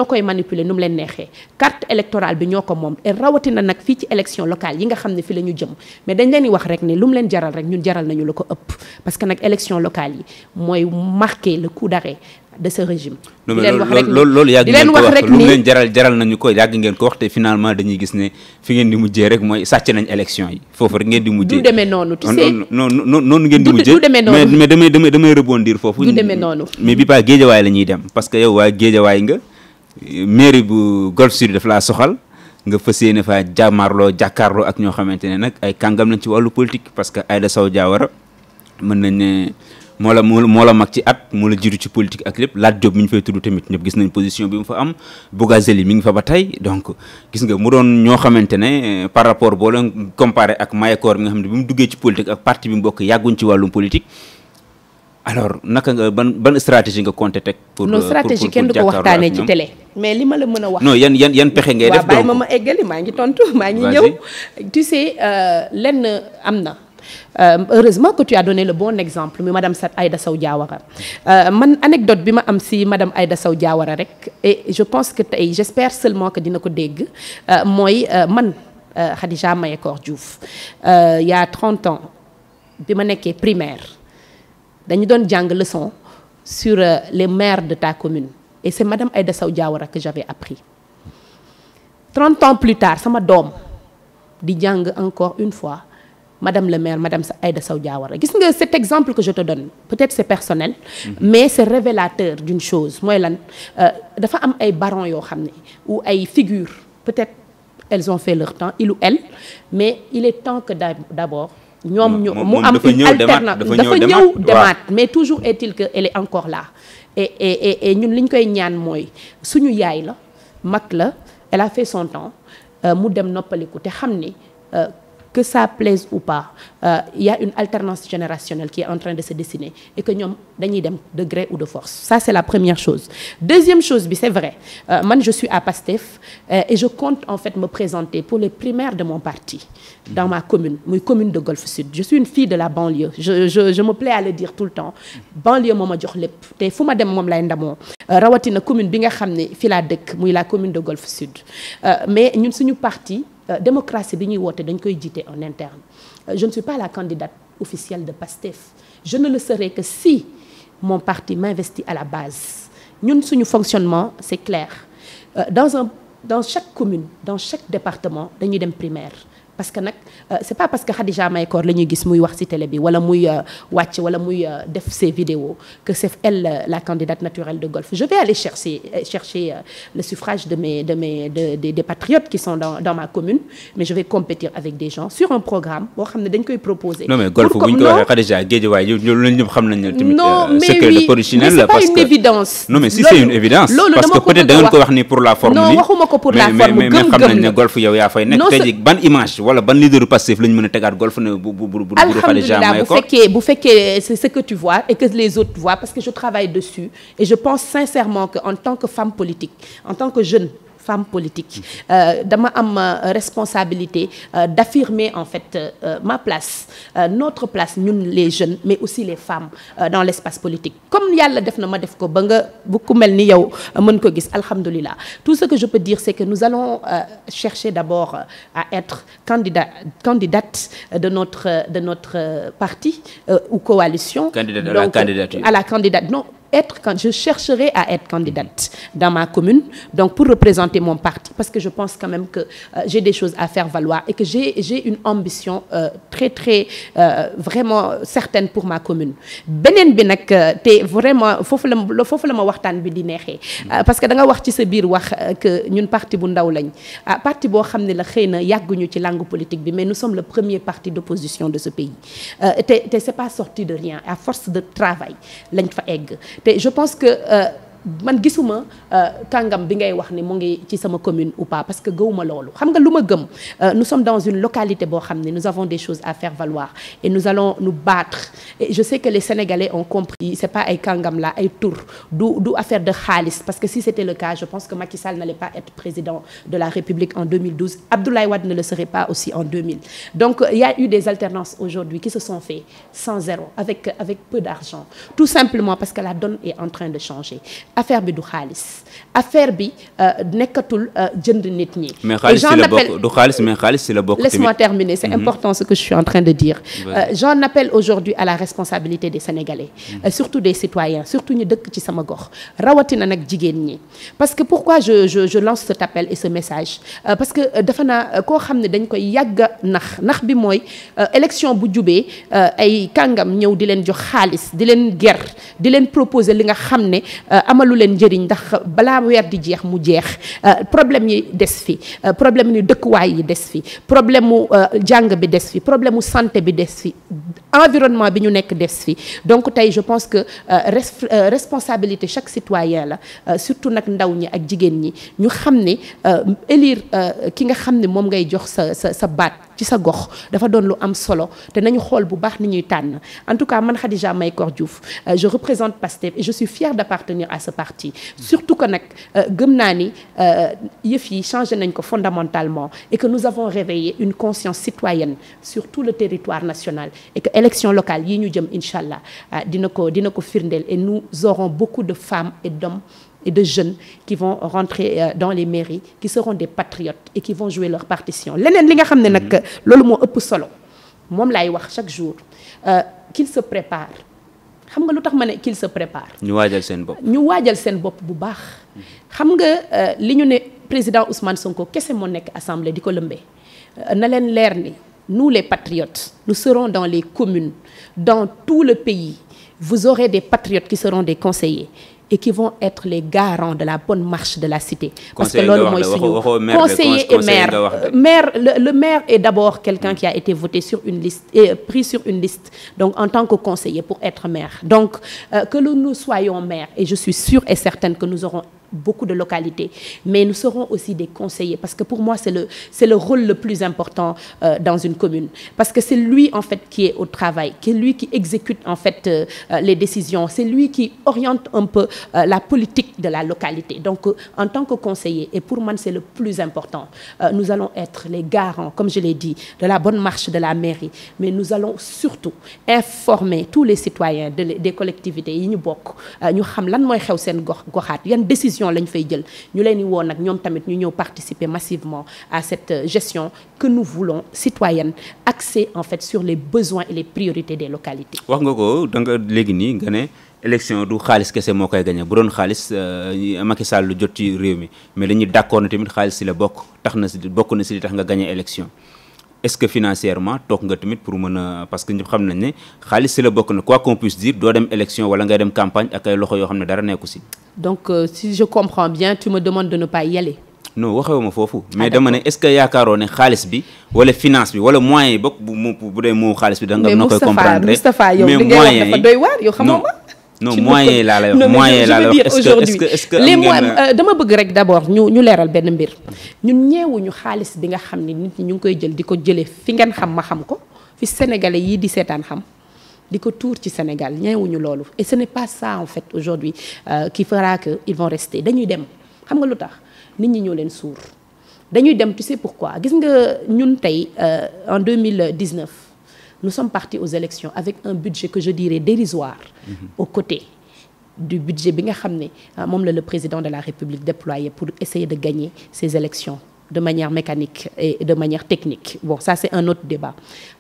koy manipuler nu mu leen neexee carte électorale bi ñoo ko moom et rawatina nag fii ci élection locale yi nga xam ne fi la ñu jëm mais dañ leen di wax rek ne lu mu leen jaral rek ñun jaral nañu la ko ëpp parce que nag élection locale yi mooy marquer le coup d'arrêt de ce régime. di leen wax rek loolu yàgg ngeen ko wax lu mu leen jaral nañu ko yàgg ngeen ko wax te finalement dañuy gis ne fi ngeen di mujjee rek mooy sàcc nañ élection yi foofu rek ngeen di mujjee. du demee noonu tu sais noonu ngeen di mujjee. du demee noonu mais damay rebondir foofu. du demee noonu mais bi pas Géejawaay la ñuy dem parce que yow waa Géejawaay nga mairie bu Golf Sud daf laa soxal nga fas yéene fa jàkkaarloo ak ñoo xamante ne nag ay kàngam lañ ci wàllu politique parce que Aïda Sow Diawara mën nañ ne moo la mag ci at moo la jiitu ci politique ak lépp. Lat Diop mi ñu fay tudd tamit ñëpp gis nañ position bi mu fa am Bougazelli mi ngi fa ba tey donc gis nga mu doon ñoo xamante ne par rapport boo leen comparé ak Mayakor mi nga xam ne bi mu duggee ci politique ak parti bi mu bokk yàgguñ ci wàllum politique. alors naka nga ban stratégie nga compté teg. pour non stratégie kenn du ko waxtaanee ci télé. mais li ma la mën a wax. non yan pexe ngay def. donc waaw bàyyi ma eggali maa ngi tontu maa ngi ñëw. tu sais lenn am na. Heureusement que tu as donné le bon exemple mi madame Aïda Sow Diawara man anecdote bi ma am si madame Aïda Sow Diawara rek et je pense que tey j'espère seulement que dina ko dégg mooy man Khadija Mayakor Diouf il y a 30 ans bi ma nekkee primaire dañu doon jàng leçon sur les maires de ta commune et c'est madame Aïda Sow Diawara que j'avais appris 30 ans plus tard sama doom di jàng encore une fois madame le maire madame Aïda Sow Diawara gis nga cet exemple que je te donne peut-être c'est personnel mais c'est révélateur d'une chose mooy lan dafa am ay barons yoo xam ne ou ay figures peut-être elles ont fait leur temps il ou elle mais il est temps que d'abord ñoom mu am une alternance dafa ñëw demaat mais toujours est-il que elle est encore là et ñun li ñu koy ñaan mooy suñu yaay la mag la elle a fait son temps mu dem noppaliku te xam ni que ça plaise ou pas il y a une alternance générationnelle qui est en train de se dessiner et que ñoom dañuy dem de gré ou de force ça c'est la première chose. Deuxième chose bi c'est vrai man je suis à Pastef et je compte en fait me présenter pour les primaires de mon parti dans ma commune muy commune de Golfe Sud. Je suis une fille de la banlieue je me plais à le dire tout le temps banlieue moo ma jox lépp te fu ma dem moom lay ndamoo rawatina commune bi nga xam ne fi laa dëkk muy la commune de Golfe Sud mais ñun suñu parti démocratie bi ñuy woote dañ koy jiite en interne je ne suis pas la candidate officielle de Pastef je ne le serai que si mon parti m'investit à la base ñun suñu fonctionnement c'est clair dans chaque commune dans chaque département dañuy dem primaire parce que nag c'est pas parce que Khadija Mayakor la ñuy gis muy wax ci télé bi wala muy wàcc wala muy def ses vidéos que c'est elle la candidate naturelle de Golfe je vais aller chercher le suffrage des patriotes qui sont dans ma commune mais je vais compétir avec des gens sur un programme boo xam ne dañ koy proposer. non mais Golfe bu ñu ko waxee Khadija Guédiawaye loolu ñëpp xam nañ ne tamit. non mais secret de polichinelle la parce que c'est pas une évidence. non mais si c'est une évidence. parce que peut-être da ngeen ko wax ni pour la forme. non waxuma ko pour la forme mais xam nañ ne Golfe yow yaa fay nekk tey ban image. wala ban leader Pastef lañu mën a tegaat Golfe ne bu Khadija Mayakor bu fekkee c'est ce que tu vois et que les autres voient parce que je travaille dessus et je pense sincèrement que en tant que femme politique en tant que jeune femme politique dama am responsabilité d'affirmer en fait ma place notre place ñun les jeunes mais aussi les femmes dans l'espace politique comme yàlla def na ma def ko ba nga bu ku mel ni yow mën ko gis alhamdulillah tout ce que je peux dire c'est que nous allons chercher d'abord à être candidate de notre parti ou coalition à la candidate non je chercherai à être candidate dans ma commune donc pour représenter mon parti parce que je pense quand même que j'ai des choses à faire valoir et que j'ai une ambition très très vraiment certaine pour ma commune beneen bi nag te vraiment foofu la ma waxtaan bi di neexee parce que da nga wax ci sa biir wax que ñun parti bu ndaw lañ parti boo xam ne la xëy na yàgguñu ci langue politique bi mais nous sommes le premier parti d'opposition de ce pays te c'est pas sorti de rien à force de travail lañ fa egg te je pense que man gisuma kàngam bi ngay wax ni mu ngi ci sama commune ou pas parce que gëwuma loolu xam nga lu ma gëm nous sommes dans une localité boo xam ne nous avons des choses à faire valoir et nous allons nous battre et je sais que les Sénégalais ont compris c'est pas ay kàngam la ay tur du affaire de xaalis parce que si c'était le cas je pense que Macky Sall n'allait pas être président de la République en 2012 Abdoulaye Wade ne le serait pas aussi en 2000 donc il y a eu des alternances aujourd'hui qui se sont faits sans zéro avec peu d'argent tout simplement parce que la donne est en train de changer affaire bi du xaalis affaire bi nekkatul jënd nit ñi. mais xaalis si la bokk du xaalis mais xaalis si la bokk. laisse-moi terminer c'est important ce que je suis en train de dire. J'en appelle aujourd'hui à la responsabilité des Sénégalais. Surtout des citoyens surtout ñu dëkk ci sama gox rawatina nag jigéen ñi. parce que pourquoi je lance cet appel et ce message parce que dafa naa koo xam ne dañ koy yàgg a nax bi mooy élection bu jubee ay kàngam ñëw di leen jox xaalis di leen ger di leen proposer li nga xam ne amalu leen njëriñ ndax balaa weer di jeex mu jeex problème yi des fi problème ni dëkkuwaay yi des fi problème mu jàng bi des fi problème mu santé bi des fi environnement bi ñu nekk des fi donc tey je pense que responsabilité chaque citoyen la surtout nag ndaw ñi ak jigéen ñi ñu xam ne élire ki nga xam ne moom ngay jox sa baat ci sa gox dafa doon lu am solo te nañu xool bu baax ni ñuy tànn en tout cas man Khadija Mahécor Diouf je représente PASTEF et je suis fière d'appartenir à ce parti surtout que nag gëm naa ni yëf yi changé nañ ko fondamentalement et que nous avons réveillé une conscience citoyenne sur tout le territoire national et que élection locale yi ñu jëm incha allah dina ko firndeel et nous aurons beaucoup de femmes et d'hommes et de jeunes qui vont rentrer dans les mairies qui seront des patriotes et qui vont jouer leur partition leneen li nga xam ne nag loolu moo ëpp solo moom laay wax chaque jour qu'il se prépare xam nga lu tax ma ne qu'il se prépare ñu waajal seen bopp bu baax xam nga li ñu ne président Ousmane Sonko kese moo nekk assemblée di ko lëmbee na leen leer ni nous les patriotes nous serons dans les communes dans tout le pays vous aurez des patriotes qui seront des conseillers et qui vont être les garants de la bonne marche de la cité. Parce que loolu mooy suñu conseiller et maire le maire est d'abord quelqu'un qui a été voté sur une liste et pris sur une liste donc en tant que conseiller pour être maire donc que nous soyons maires et je suis sûre et certaine que nous aurons beaucoup de localités mais nous serons aussi des conseillers parce que pour moi c'est le rôle le plus important dans une commune parce que c'est lui en fait qui est au travail c'est lui qui exécute en fait les décisions c'est lui qui oriente un peu la politique de la localité donc en tant que conseiller et pour moi c'est le plus important nous allons être les garants comme je l'ai dit de la bonne marche de la mairie mais nous allons surtout informer tous les citoyens des collectivités yi ñu bokk ñu xam lan mooy xew seen goxaat yan décision lañ fay jël ñu leen di woo nag ñoom tamit ñu ñëw participer massivement à cette gestion que nous voulons citoyenne axée en fait sur les besoins et les priorités des localités. wax nga ko da nga léegi nii nga ne élection du xaalis kese moo koy gagné bu doon xaalis Macky Sall lu jot ci réew mi mais dañuy d'accord na tamit xaalis si la bokk na si li tax nga gagné élection. Est-ce que financièrement toog nga tamit pour mën a parce que ñëpp xam nañ ne xaalis si la bokk na quoi qu'on puisse dire doo dem élection wala ngay dem campagne ak ay loxo yoo xam ne dara nekku si. Donc si je comprends bien tu me demandes de ne pas y aller. Non waxewuma foofu. mais dama ne est-ce que yaakaaroo ne xaalis bi wala finance bi wala moyens yi bokk bu dee moo xaalis bi da nga na koy comprendre mais Moustapha yow li ngay wax dafa doy waar yow xamoo ma. non moyens laa lay wax moyens laa lay wax est-ce que les moyens dama bëgg rek d'abord ñu leeral benn mbir ñun ñeewuñu xaalis bi nga xam ne nit ñi ñu ngi koy jël di ko jëlee fi ngeen xam ma xam ko fi sénégalais yii di seetaan xam di ko tuur ci Sénégal ñeewuñu loolu et ce n'est pas ça en fait aujourd'hui qui fera que ils vont rester dañuy dem xam nga lu tax nit ñi ñoo leen suur dañuy dem tu sais pourquoi gis nga ñun tey en 2019 nous sommes partis aux élections avec un budget que je dirais dérisoire aux côtés du budget bi nga xam ne moom la le président de la République déployé pour essayer de gagner ces élections de manière mécanique et de manière technique bon ça c'est un autre débat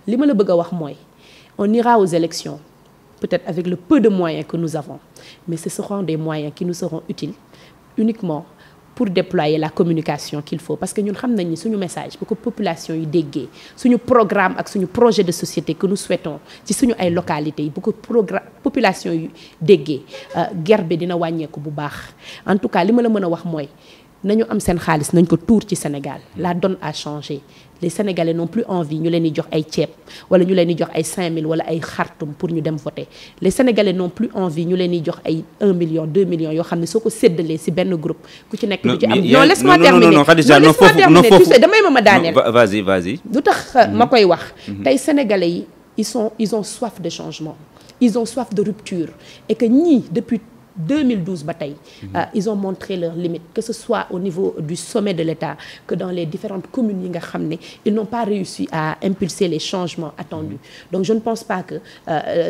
li ma la bëgg a wax mooy on ira aux élections peut-être avec le peu de moyens que nous avons mais ce seront des moyens qui nous seront utiles uniquement pour déployer la communication qu'il faut parce que ñun xam nañ ni suñu message bu ko population yi déggee suñu programme ak suñu projet de société que nous souhaitons ci suñu ay localités yi bu ko population yi déggee guerre bi dina wàññeeku bu baax en tout cas li ma la mën a wax mooy nañu am seen xaalis nañ ko tuur ci Sénégal la donne a changé les Sénégalais n'ont plus envie ñu leen di jox ay ceeb wala ñu leen di jox ay 5000 wala ay xartum pour ñu dem voter les Sénégalais n'ont plus envie ñu leen di jox ay 1 million 2 millions yoo xam ne soo ko séddalee ci benn groupe ku ci nekk du ci am non laisse-moi terminer tu sais damay ma daaneel vas-y lu tax ma koy wax tey Sénégalais yi ils ont soif de changement ils ont soif de rupture et que ñii depuis 2012 ba tey ils ont montré leurs limites que ce soit au niveau du sommet de l'État que dans les différentes communes yi nga xam ne ils n'ont pas réussi à impulser les changements attendus donc je ne pense pas que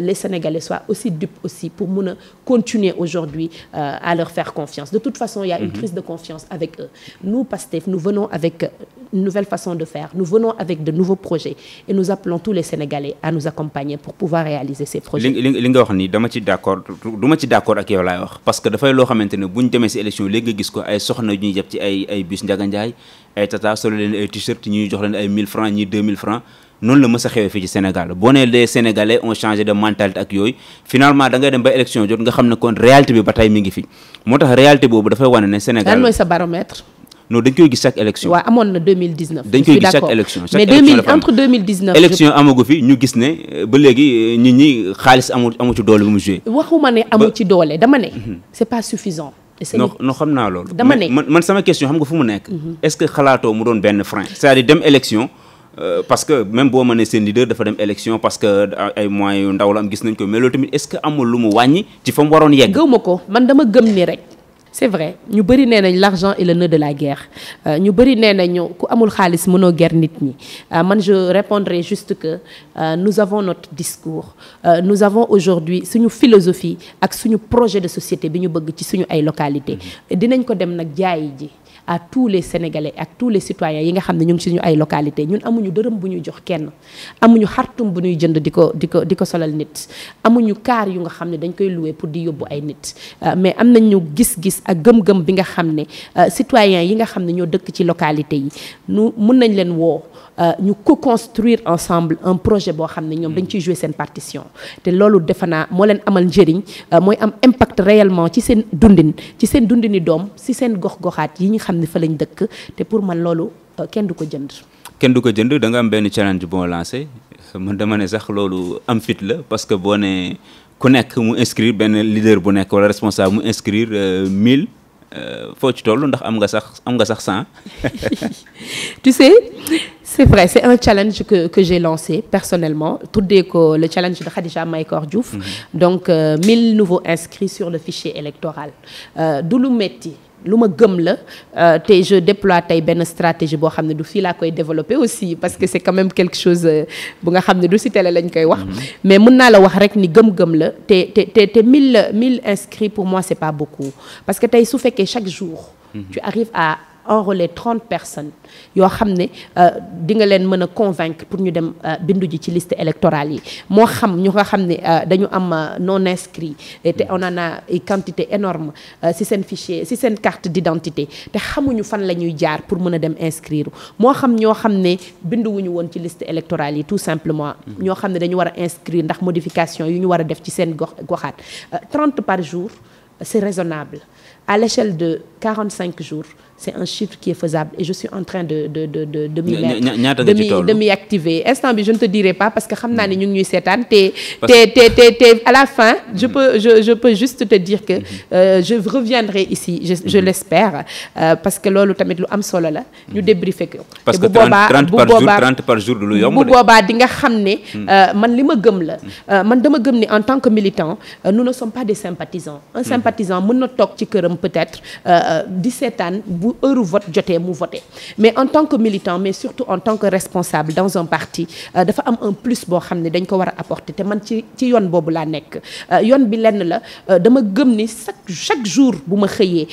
les Sénégalais soient aussi dupes aussi pour mun a continuer aujourd'hui à leur faire confiance de toute façon il y a une crise de confiance avec eux nous PASTEF nous venons avec une nouvelle façon de faire nous venons avec de nouveaux projets et nous appelons tous les Sénégalais à nous accompagner pour pouvoir réaliser ces projets li nga wax ni dama ci d'accord ak yow laay wax parce que dafay loo xamante ne bu ñu demee si élection léegi nga gis ko ay soxna yu ñuy jàpp ci ay bus Ndiaga Ndiaye ay tata solo leen ay t-shirt ñuy jox leen ay 1000 francs ñii 2000 francs noonu la mës a xewee fii ci Sénégal boo nee les Sénégalais ont changé de mentalité ak yooyu finalement da ngay dem ba élection jot nga xam ne kon réalité bi ba tey mi ngi fi moo tax réalité boobu dafay wane ne Sénégal. lan mooy sa baromètre. non dañ koy gis chaque élection. waaw amoon na 2019. dañ koy gis chaque élection mais entre 2019. élection amagu fi ñu gis ne ba léegi nit ñi xaalis amu ci doole bu mu joué. waxuma ne amu ci doole dama ne. c'est pas suffisant. non xam naa loolu. dama ne man sama question xam nga fu mu nekk. est-ce que xalaatoo mu doon benn frein. c'est-à-dire dem élection. Parce que même boo mënee seen leader dafa dem élection parce que ay moyens yu ndaw la am gis nañ ko mais loolu tamit est-ce que amul lu mu wàññi ci fa mu waroon yegg. gëw ma ko man dama gëm ni rek c'est vrai ñu bëri nee nañ l'argent est le nœud de la guerre ñu bëri nee nañu ku amul xaalis mënoo guerre nit ñi man je répondrai juste que nous avons notre discours nous avons aujourd'hui suñu philosophie ak suñu projet de société bi ñu bëgg ci suñu ay localités dinañ ko dem nag jaayi ji à tous les Sénégalais ak tous les citoyens yi nga xam ne ñu ngi ci suñu ay localités ñun amuñu dërëm bu ñuy jox kenn amuñu xartum bu ñuy jënd di ko solal nit amuñu kaar yu nga xam ne dañ koy louer pour di yóbbu ay nit mais am nañu gis-gis ak gëm-gëm bi nga xam ne citoyens yi nga xam ne ñoo dëkk ci localités yi nu mun nañ leen woo ñu co-construire ensemble un projet boo xam ne ñoom dañ ciy jouer seen partition te loolu defe naa moo leen amal njëriñ mooy am impact réellement ci seen dundini doom ci seen gox-goxaat yi ñu xam ne fa lañ dëkk te pour man loolu kenn du ko jënd. kenn du ko jënd da nga am benn challenge boo lancé man dama ne sax loolu am fit la parce que boo ne ku nekk mu inscrire benn leader bu nekk wala responsable mu inscrire 1000 foo ci toll ndax am nga sax 100. Tu sais, c'est vrai, c'est un challenge que j'ai lancé personnellement tuddee ko le challenge de Khadija Mahécor Diouf. Donc 1000 nouveaux inscrits sur le fichier électoral du lu metti lu ma gëm la te je déploie tey benn stratégie boo xam ne du fii laa koy développer aussi parce que c'est quand même quelque chose bu nga xam ne du si télé lañ koy wax mais mën naa la wax rek ni gëm-gëm la te 1000 inscrits pour moi c'est pas beaucoup parce que tey su fekkee chaque jour tu arrives à enrôler 30 personnes yoo xam ne di nga leen mën a convaincre pour ñu dem bindu ji ci liste électorale yi moo xam ñu nga xam ne dañu am non inscrits te on en a une quantité énorme si seen fichier si seen carte d'identité te xamuñu fan la ñuy jaar pour mën a dem inscrire moo xam ñoo xam ne binduwuñu woon ci liste électorale yi tout simplement ñoo xam ne dañu war a inscrire ndax modification yu ñu war a def ci seen goxaat 30 par jour c'est raisonnable à l'échelle de 45 jours c'est un chiffre qui est faisable et je suis en train de m'y mettre de m'y activer instant bi je ne te dirai pas parce que xam naa ne ñu ngi ñuy seetaan te à la fin je peux juste te dire que je reviendrai ici je l'espère parce que loolu tamit lu am solo la ñu débriefer ko parce que 30 par jour du lu yomb bu boobaa di nga xam ne man li ma gëm la man dama gëm ni en tant que militant nous ne sommes pas des sympathisants un sympathisant mën na toog ci këram peut-être di seetaan bu heure vote jotee mu voter mais en tant que militant mais surtout en tant que responsable dans un parti dafa am un plus boo xam ne dañ ko war a apporter te man ci yoon boobu laa nekk yoon bi lenn la dama gëm ni chaque jour bu ma xëyee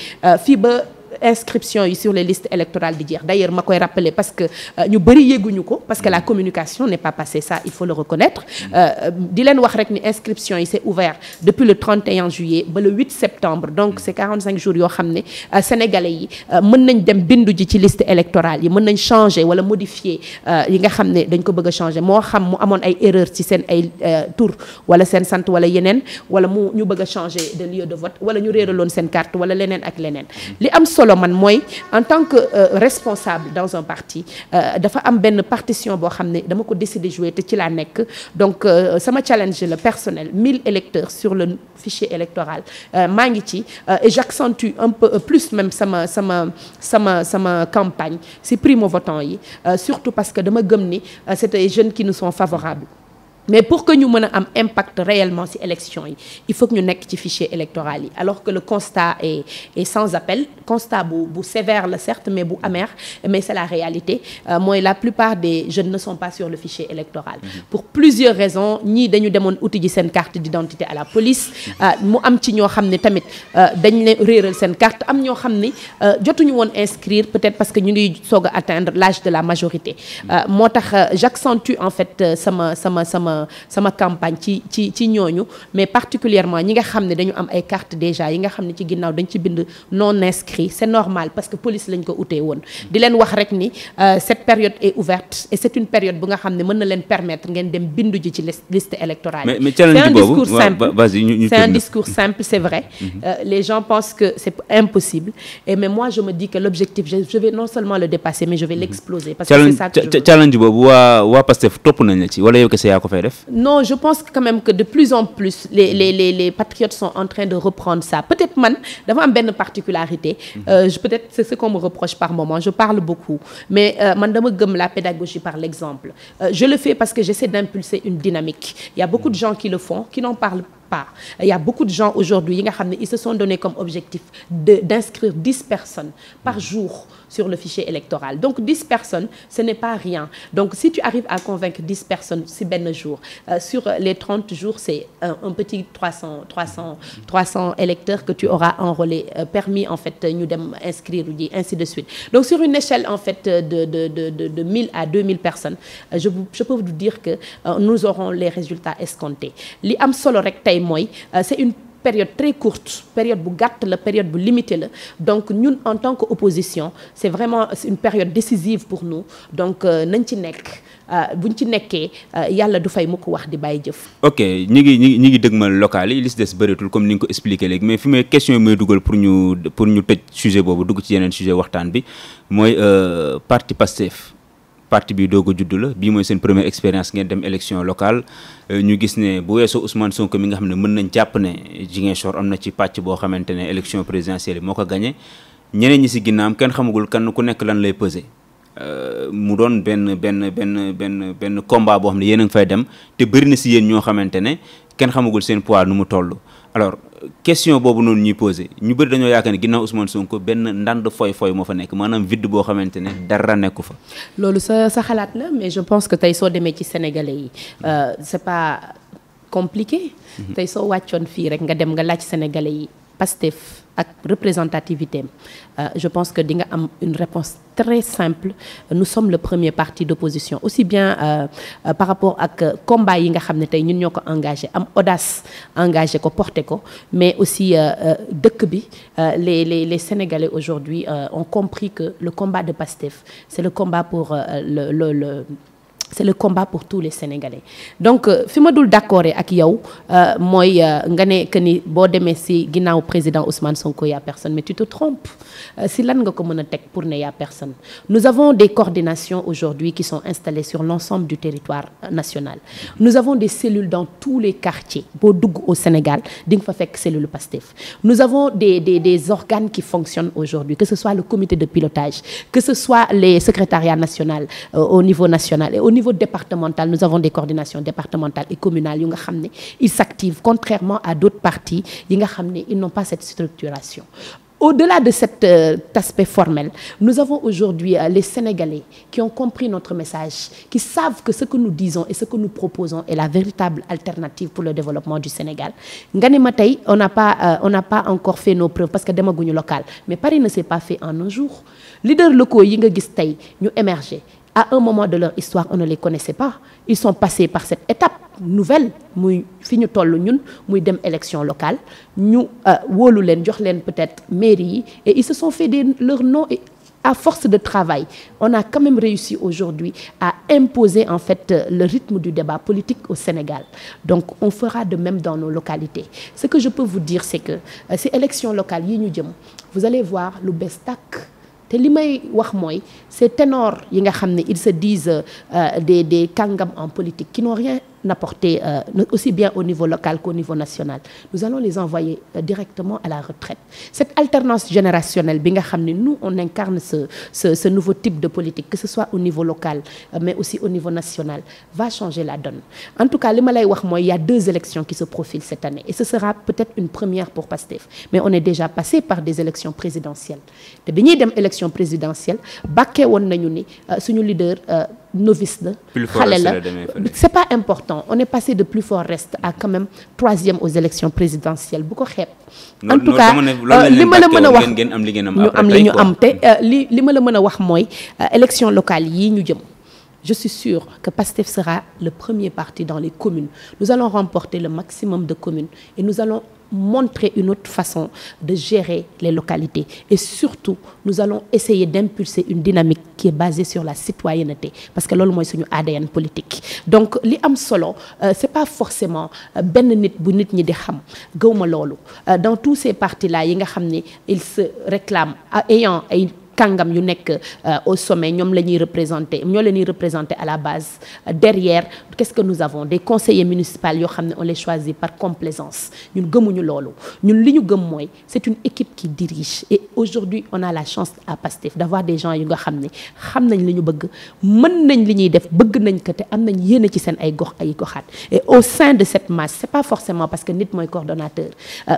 fii ba inscription yi sur les listes électorales di jeex d'ailleurs ma koy rappeler parce que ñu bëri yéeguñu ko parce que la communication n'est pas passée ça il faut le reconnaître di leen wax rek ni inscription yi c'est ouvert depuis le 31 juillet ba le 8 septembre donc c'est 45 jours yoo xam ne sénégalais yi mën nañ dem bindu ji ci liste électorale yi mën nañ changer wala modifier yi nga xam ne dañ ko bëgg a changer moo xam mu amoon ay erreur ci seen ay tur wala seen sant wala yeneen wala ñu bëgg a changer de lieu de vote wala ñu réeraloon seen carte wala leneen ak leneen li am solo man mooy en tant que responsable dans un parti dafa am benn partition boo xam ne dama ko décider jouer te ci laa nekk donc sama challenge le personnel 1000 électeurs sur le fichier électoral maa ngi ci et j'accentue un peu plus même sama campagne si primo-votants yi surtout parce que dama gëm ni c'est des jeunes qui nous sont favorables mais pour que ñu mën a am impact réellement ci élection yi il faut que ñu nekk ci fichier électoral yi alors que le constat est sans appel constat bu sévère la certes mais bu amer mais c'est la réalité mooy la plupart des jeunes ne sont pas sur le fichier électoral pour plusieurs raisons ñii dañu demoon uti ji seen carte d'identité à la police mu am ci ñoo xam ne tamit dañ leen réeral seen carte am ñoo xam ne jotuñu woon inscrire peut-être parce que ñu ngi soog a atteindre l'âge de la majorité moo tax j'accentue en fait sama sama campagne ci ñooñu, mais particulièrement ñi nga xam ne dañu am ay carte déjà yi nga xam ne ci ginnaaw dañ ci bind non inscrit. C'est normal parce que police lañ ko utee woon di leen wax rek ni cette période est ouverte et c'est une période bu nga xam ne mën na leen permettre ngeen dem bindu ji ci liste électorale. mais challenge boobu c'est un discours simple, c'est vrai. Les gens pensent que c'est impossible mais moi je me dis que l'objectif je vais non seulement le dépasser mais je vais l'exploser parce que c'est ça que je veux. Challenge boobu waa Pastef topp nañ la ci wala yow kese yaa ko fay def? Non, je pense quand même que de plus en plus les patriotes sont en train de reprendre ça. Peut-être man dafa am benn particularité. Peut-être c'est ce qu'on me reproche par moment. Je parle beaucoup mais man dama gëm la pédagogie par l'exemple. Je le fais parce que j'essaie d'impulser une dynamique. Il y a beaucoup de gens qui le font, qui n'en parlent pas. Il y a beaucoup de gens aujourd'hui yi nga xam ne ils se sont donné comme objectif d'inscrire 10 personnes par jour sur le fichier électoral. Donc 10 personnes, ce n'est pas rien. Donc si tu arrives à convaincre 10 personnes si benn jour, sur les 30 jours, c'est un petit 300 électeurs que tu auras enrôlés, permis en fait ñu dem inscrire ji, ainsi de suite. Donc sur une échelle en fait de 1000 à 2000 personnes, je peux vous dire que nous aurons les résultats escomptés. Li am solo rek tey mooy c'est une période très courte, période bu gàtt la, période bu limitée la. Donc ñun en tant qu'opposition, c'est une période décisive pour nous. Donc nañ ci nekk buñ ci nekkee yàlla du fay mu ko wax di bàyyi jëf. ok ñi ngi dëgmal local yi li si des bëreetul comme ni nga ko expliqué léegi mais fi may question yi may dugal pour ñu tëj sujet boobu dugg ci yeneen sujet waxtaan bi mooy parti Pastef. parti bi doog a judd la bii mooy seen première expérience ngeen dem élection locale ñu gis ne bu weesoo Ousmane Sonko mi nga xam ne mën nañ jàpp ne Ziguinchor am na ci pàcc boo xamante ne élection présidentielle moo ko gagné ñeneen ñi si ginnaam kenn xamagul kan ku nekk lan lay peser mu doon benn combat boo xam ne yéen a ngi fay dem te bëri na si yéen ñoo xamante ne kenn xamagul seen poids nu mu toll. alors question boobu noonu ñuy posé ñu bëri dañoo yaakaar ne ginnaaw Ousmane Sonko benn ndand foy moo fa nekk maanaam vide boo xamante ne dara nekku fa. loolu sa xalaat la mais je pense que tey soo demee ci sénégalais yi c'est pas compliqué. tey soo wàccoon fii rek nga dem nga laaj sénégalais yi Pastef ak représentativité je pense que di nga am une réponse très simple. Nous sommes le premier parti d'opposition aussi bien par rapport ak combat yi nga xam ne tey ñun ñoo ko engagé am audace engagé ko porté ko mais aussi dëkk bi les Sénégalais aujourd'hui ont compris que le combat de Pastef c'est le combat pour c'est le combat pour tous les Sénégalais donc fi ma dul d'accord ak yow mooy nga ne que ni boo demee si ginnaaw président Ousmane Sonko y a personne mais tu te trompes si lan nga ko mën a teg pour ne y a personne. Nous avons des coordinations aujourd'hui qui sont installées sur l'ensemble du territoire national. Nous avons des cellules dans tous les quartiers boo dugg au Sénégal di nga fa fekk cellule Pastef. Nous avons des organes qui fonctionnent aujourd'hui, que ce soit le comité de pilotage, que ce soit les secrétariats nationaux au niveau national et au niveau départemental. Nous avons des coordinations départementales et communales yu nga xam ne ils s'activent contrairement à d'autres partis yi nga xam ne ils n'ont pas cette structuration. Au-delà de cet aspect formel, nous avons aujourd'hui les Sénégalais qui ont compris notre message, qui savent que ce que nous disons et ce que nous proposons est la véritable alternative pour le développement du Sénégal. Nga ne ma tey on n'a pas encore fait nos preuves parce que demaguñu local, mais Paris ne s'est pas fait en un jour. Leaders locaux yi nga gis tey ñu émerger. À un moment de leur histoire, on ne les connaissait pas. Ils sont passés par cette étape nouvelle muy fi ñu toll ñun muy dem élection locale ñu wóolu leen jox leen peut-être mairie yi et ils se sont fait leur nom et à force de travail on a quand même réussi aujourd'hui à imposer en fait le rythme du débat politique au Sénégal. Donc on fera de même dans nos localités. Ce que je peux vous dire c'est que ces élections locales yi ñu jëm vous allez voir lu bees tàkk. te li may wax mooy ces ténors yi nga xam ne ils se disent des kàngam en politique qui n'ont rien apporté aussi bien au niveau local qu'au niveau national. Nous allons les envoyer directement à la retraite. Cette alternance générationnelle bi nga xam ne nous on incarne ce nouveau type de politique que ce soit au niveau local mais aussi au niveau national va changer la donne. En tout cas li ma lay wax mooy il y a 2 élections qui se profilent cette année et ce sera peut-être une première pour Pastef mais on est déjà passé par des élections présidentielles te bi ñuy dem élection présidentielle bàkkee woon nañu ni suñu leader novice la xale la c'est pas important on est passé de plus fort reste à quand même 3e aux élections présidentielles bu ko xeeb en tout cas li ma la mën a wax ñu am li ñu am te li ma la mën a wax mooy élection locale yii ñu jëm je suis sûre que PASTEF sera le premier parti dans les communes. Nous allons remporter le maximum de communes et nous allons montrer une autre façon de gérer les localités. Et surtout, nous allons essayer d'impulser une dynamique qui est basée sur la citoyenneté. Parce que loolu mooy suñu ADN politique. Donc, li am solo, c'est pas forcément benn nit bu nit ñi di xam. Gëwma loolu. Dans tous ces partis-là yi nga xam ne ils se réclament ayant ay kàngam yu nekk au sommet ñoom la ñuy représenter ñoo leen ñuy représenter à la base derrière qu'est-ce que nous avons des conseillers municipaux yoo xam ne on les choisit par complaisance ñun gëmuñu loolu ñun li ñu gëm mooy c'est une équipe qui dirige et aujourd'hui on a la chance à PASTEF d'avoir des gens yu nga xam ne xam nañ li ñu bëgg mën nañ li ñuy def bëgg nañ ko te am nañ yéene ci seen ay gox ay goxaat et au sein de cette masse c'est pas forcément parce que nit mooy coordonnateur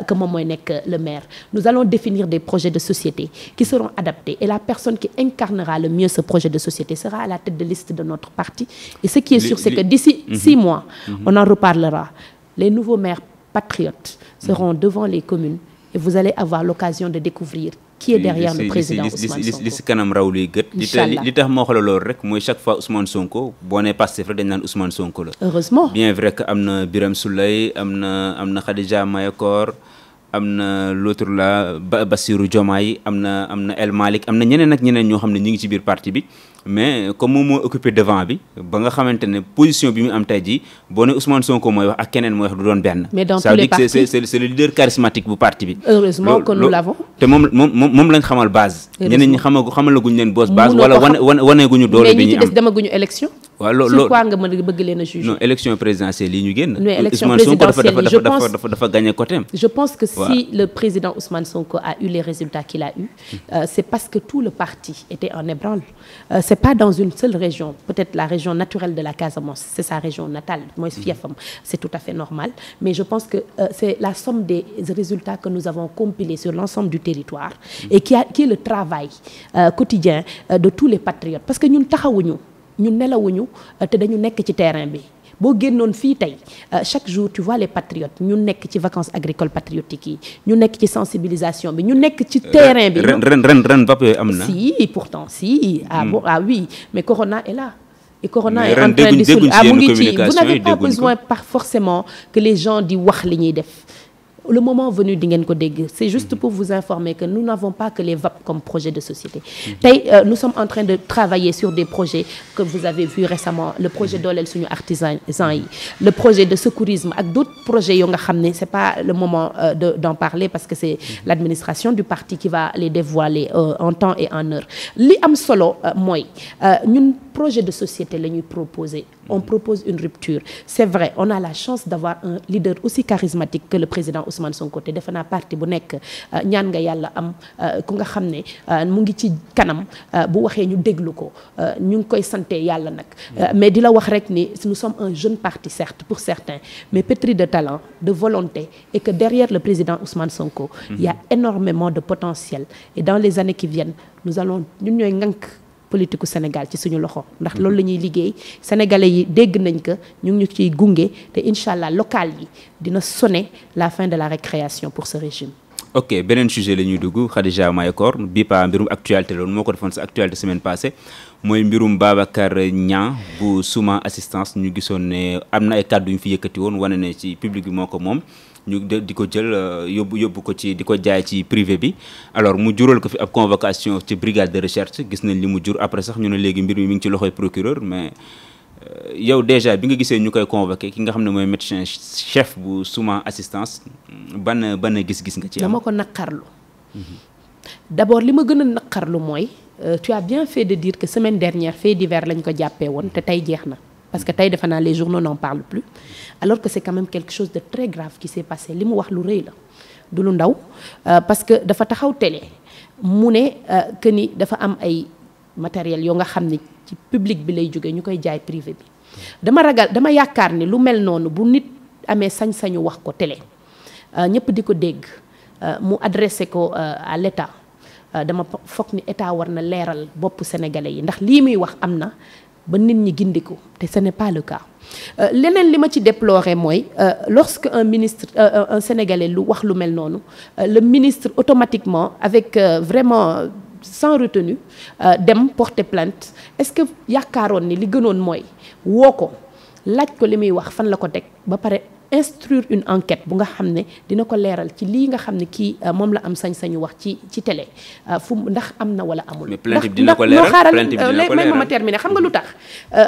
que moom mooy nekk le maire nous allons définir des projets de société qui seront adaptés. Et la personne qui incarnera le mieux ce projet de société sera à la tête de liste de notre parti. Et ce qui est sûr, c'est que d'ici 6 mois, on en reparlera. Les nouveaux maires patriotes seront devant les communes et vous allez avoir l'occasion de découvrir qui est derrière le président Ousmane Sonko. li si kanam raw liy gët. li tax moo xoolal loolu rek mooy chaque fois Ousmane Sonko boo nee Pastef rek dañ naan Ousmane Sonko la. Heureusement. Bien vrai que am na Birame Souleye am na Khadija Mayakor. am na l'autre là Bassirou Diomaye am na El Malick am na ñeneen ak ñeneen ñoo xam ne ñi ngi ci biir parti bi mais comme moom moo occupé devant bi ba nga xamante ne position bi mu am tey jii boo ne Ousmane Sonko mooy wax ak keneen mooy wax du doon benn. mais dans tous les partis c'est le leader charismatique bu parti bi. heureusement que nous l'avons. te moom lañ xamal base. ñeneen ñi xamalaguñ leen base wala waneeguñu doole bi ñuy am. mais ñi ci des demaguñu élection. waaw loolu sur quoi nga mën a bëgg leen a juger. non élection présidentielle yi ñu génn. non élection Ousmane Sonko présidentielle dafa gagné côté. je pense que si le président Ousmane Sonko a eu les résultats qu'il a eu, c'est parce que tout le parti était en ébranle. C'est pas dans une seule région, peut-être la région naturelle de la Casamance, c'est sa région natale, mooy fiefam, c'est tout à fait normal. Mais je pense que c'est la somme des résultats que nous avons compilés sur l'ensemble du territoire et qui est le travail quotidien de tous les patriotes. Parce que ñun taxawuñu. ñun nelawuñu te dañu nekk ci terrain bi boo génnoon fii tey chaque jour tu vois les patriotes ñu nekk ci vacances agricoles patriotiques yi ñu nekk ci sensibilisation bi ñu nekk ci terrain bi. ren vape yooyu am na. si pourtant si bon oui mais Corona est là. Et Corona est en train de se mu ngi ci vous n'avez pas besoin par forcément que les gens di wax li ñuy def. Le moment venu di ngeen ko dégg c'est juste pour vous informer que nous n'avons pas que les VAP comme projet de société tey nous sommes en train de travailler sur des projets que vous avez vu récemment le projet dooleel suñu artisans yi le projet de secourisme ak d'autres projets yoo nga xam ne c'est pas le moment d'en parler parce que c'est l'administration du parti qui va les dévoiler en temps et en heure li am solo mooy ñun projet de société la ñuy proposer on propose une rupture c'est vrai on a la chance d'avoir un leader aussi charismatique que le président Ousmane Sonko te defe naa parti bu nekk ñaan nga yàlla am ku nga xam ne mu ngi ci kanam bu waxee ñu déglu ko ñu ngi koy sante yàlla nag mais di la wax rek ni nous sommes un jeune parti certes pour certains mais pétri de talent de volonté et que derrière le président Ousmane Sonko il y a énormément de potentiel et dans les années qui viennent nous allons ñun ñooy ngànk politique Sénégal ci suñu loxo ndax loolu la ñuy liggéey sénégalais yi dégg nañ ko ñu ngi ñu ciy gunge te incha allah local yi dina sonner la fin de la récréation pour ce régime. ok beneen sujet la ñuy dugg Khadija Mayakor bii pa mbirum actualité loolu moo ko defoon sa actualité semaine passée mooy mbirum Babacar Niang bu Souma assistance ñu gisoon ne am na ay kàddu yu ñu fi yëkkati woon wane ne ci public bi moo ko moom. ñu di ko jël yóbbu ko ci di ko jaay ci privé bi alors mu jural ko fi ab convocation ci brigade de recherche gis nañ li mu jur après sax ñu ne léegi mbir mi ngi ci loxoy procureur mais yow déjà bi nga gisee ñu koy convoqué ki nga xam ne mooy médecin chef bu Souma assistance ban gis-gis nga ci am. dama ko naqarlu d'abord li ma gën a naqarlu mooy tu as bien fait de dire que semaine dernière fait divers lañ ko jàppee woon te tey jeex na. parce que tey defe naa les journaux n'en parlent plus alors que c'est quand même quelque chose de très grave qui s'est passé li mu wax lu rëy la du lu ndaw parce que dafa taxaw télé mu ne que ni dafa am ay matériel yoo nga xam ne ci public bi lay jógee ñu koy jaay privé bi dama yaakaar ni lu mel noonu bu nit amee sañ-sañu wax ko télé ñëpp di ko dégg mu adressé ko à l'État dama foog ni État war na leeral bopp sénégalais yi ndax lii muy wax am na ba nit ñi gindiku te ce n'est pas le cas leneen li ma ci déplorer mooy lorsque un ministre un sénégalais lu wax lu mel noonu le ministre automatiquement avec vraiment sans retenue dem porter plainte est-ce que yaakaaroon ni li gënoon mooy woo ko laaj ko li muy wax fan la ko teg ba pare instruire une enquête bu nga xam ne dina ko leeral ci lii nga xam ne kii moom la am sañ-sañu wax ci télé fu ndax am na wala amul. mais plainte bi dina ko leeral plainte bi dina ko leeral ma terminer xam nga lu tax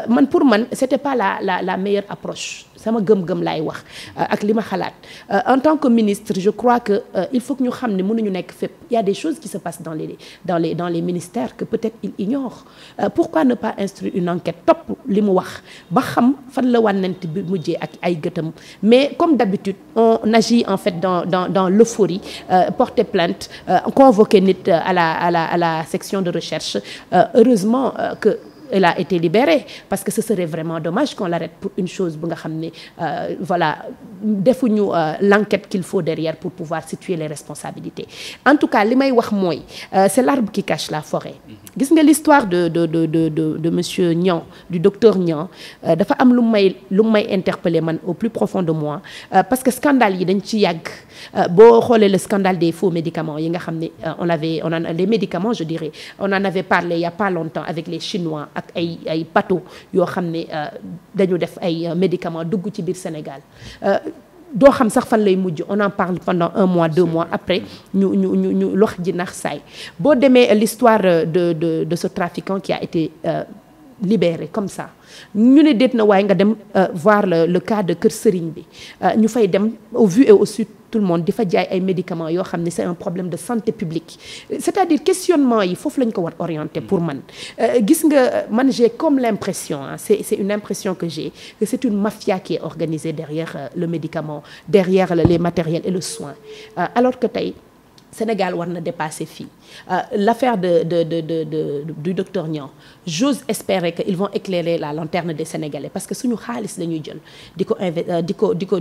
man pour man c'était pas la meilleure approche. sama gëm-gëm laay wax ak li ma xalaat en tant que ministre je crois que il faut que ñu xam ne mënuñu nekk fépp il y a des choses qui se passent dans les ministères que peut-être ils ignorent pourquoi ne pas instruire une enquête topp li mu wax ba xam fan la wànnent bi mujjee ak ay gëtam mais comme d'habitude on agit en fait dans l'euphorie porter plainte convoquer nit à la section de recherche heureusement que elle a été libérée parce que ce serait vraiment dommage qu'on l'arrête pour une chose bu nga xam ne voilà defuñu l'enquête qu'il faut derrière pour pouvoir situer les responsabilités en tout cas li may wax mooy c'est l'arbre qui cache la forêt gis nga l'histoire de monsieur Niang du docteur Niang dafa am lu may interpeller man au plus profond de moi parce que scandale yi dañ ci yàgg boo xoolee le scandale des faux médicaments yi nga xam ne les médicaments je dirais on en avait parlé il y a pas longtemps avec les Chinois ak ay bateau yoo xam ne dañu def ay médicaments dugg ci biir Sénégal doo xam sax fan lay mujj on en parle pendant 1 mois 2 mois après ñu lox ji nax saay boo demee l'histoire de ce trafiquant qui a été libéré comme ça ñu ne déet na waaye nga dem voir le cas de Kër Serigne bi ñu fay dem au vu et au su tout le monde di fa jaay ay médicaments yoo xam ne c'est un problème de santé publique c'est-à-dire questionnement yi foofu lañ ko war orienter pour man gis nga man j'ai comme l'impression c'est une impression que j'ai que c'est une mafia qui est organisée derrière le médicament derrière les matériels et le soin alors que tey Sénégal war na dépasser fii l'affaire du docteur Niang j'ose espérer que ils vont éclairer la lanterne des Sénégalais parce que suñu xaalis la ñuy jël di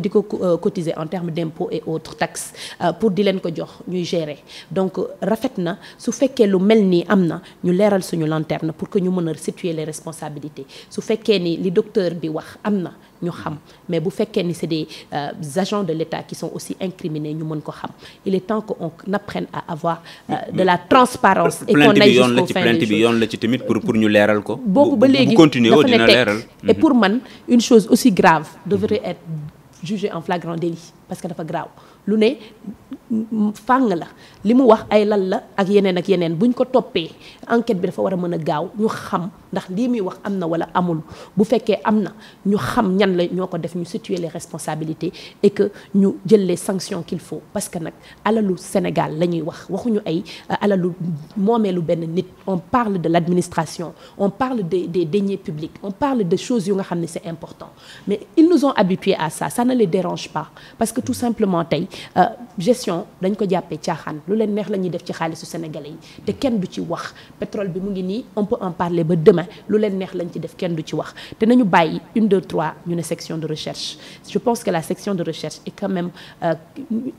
ko cotiser en termes d'impôts et autres taxes pour di leen ko jox ñuy gérer donc rafet na su fekkee lu mel nii am na ñu leeral suñu lanterne pour que ñu mën a situer les responsabilités su fekkee ni li docteur bi wax am na ñu xam mais bu fekkee ni c'est des agents de l'État qui sont aussi incriminés ñu mën ko xam il est temps qu'on apprenne à avoir de la transparence et qu'on aille jusqu'au fin des choses. plainte bi yoon la ci tamit pour ñu leeral ko. boobu ba léegi continuer dina leeral. et pour man une chose aussi grave devrait être jugée en flagrant délit parce que dafa grave lu ne fàng la li mu wax ay lal la ak yeneen buñ ko toppee enquête bi dafa war a mën a gaaw ñu xam ndax lii muy wax am na wala amul bu fekkee am na ñu xam ñan la ñoo ko def ñu situer les responsabilités et que ñu jël les sanctions qu'il faut parce que nag alalu Sénégal la ñuy waxuñu ay alalu moomeelu benn nit on parle de l'administration on parle des deniers publics on parle de choses yu nga xam ne c'est important mais ils nous ont habitués à ça ne les dérange pas parce que tout simplement tey gestion dañ ko jàppee caaxaan lu leen neex la ñuy def ci xaalisu sénégalais yi te kenn du ci wax pétrole bi mu ngi nii on peut en parler ba demain lu leen neex lañ ci def kenn du ci wax te nañu bàyyi 1 2 3 ñu ne section de recherche je pense que la section de recherche est quand même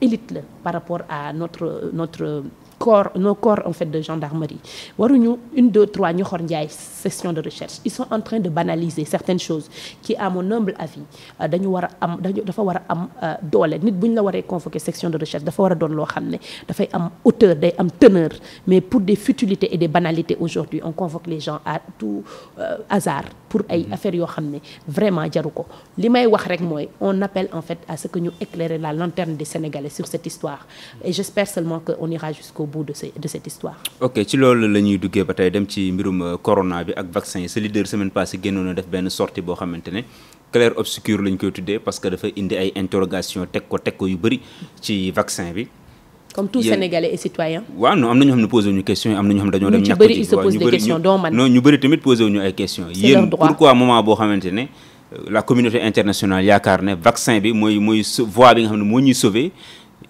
élite la par rapport à notre corps nos corps en fait de gendarmerie waruñu 1 2 3 ñu xor njaay section de recherche ils sont en train de banaliser certaines choses qui à mon humble avis dafa war a am doole nit bu ñu la waree convoquer section de recherche dafa war a doon loo xam ne dafay am hauteur day am teneur mais pour des futilités et des banalités aujourd'hui on convoque les gens à tout hasard pour ay affaires yoo xam ne vraiment jaru ko li may wax rek mooy on appelle en fait à ce que ñu éclairer la lanterne des Sénégalais sur cette histoire et j'espère seulement que on ira jusqu'au bout de cette histoire. ok ci loolu la ñuy duggee ba tey dem ci mbirum corona bi ak vaccin yi sa leader semaine passée génnoon na def benn sortie boo xamante ne clair obscur lañ koy tuddee parce que dafa indi ay interrogation teg ko yu bëri ci vaccin bi. comme tout Sénégalais et citoyen. waaw non am na ñoo xam ne posé wuñu question yi am na ñoo xam ne dañoo dem ñàkk ci ils se posent des questions dont man. non ñu bëri tamit posé wuñu ay questions. yéen pourquoi moment boo xamante ne la communauté internationale yaakaar ne vaccin bi mooy voie bi nga xam ne moo ñuy sauver.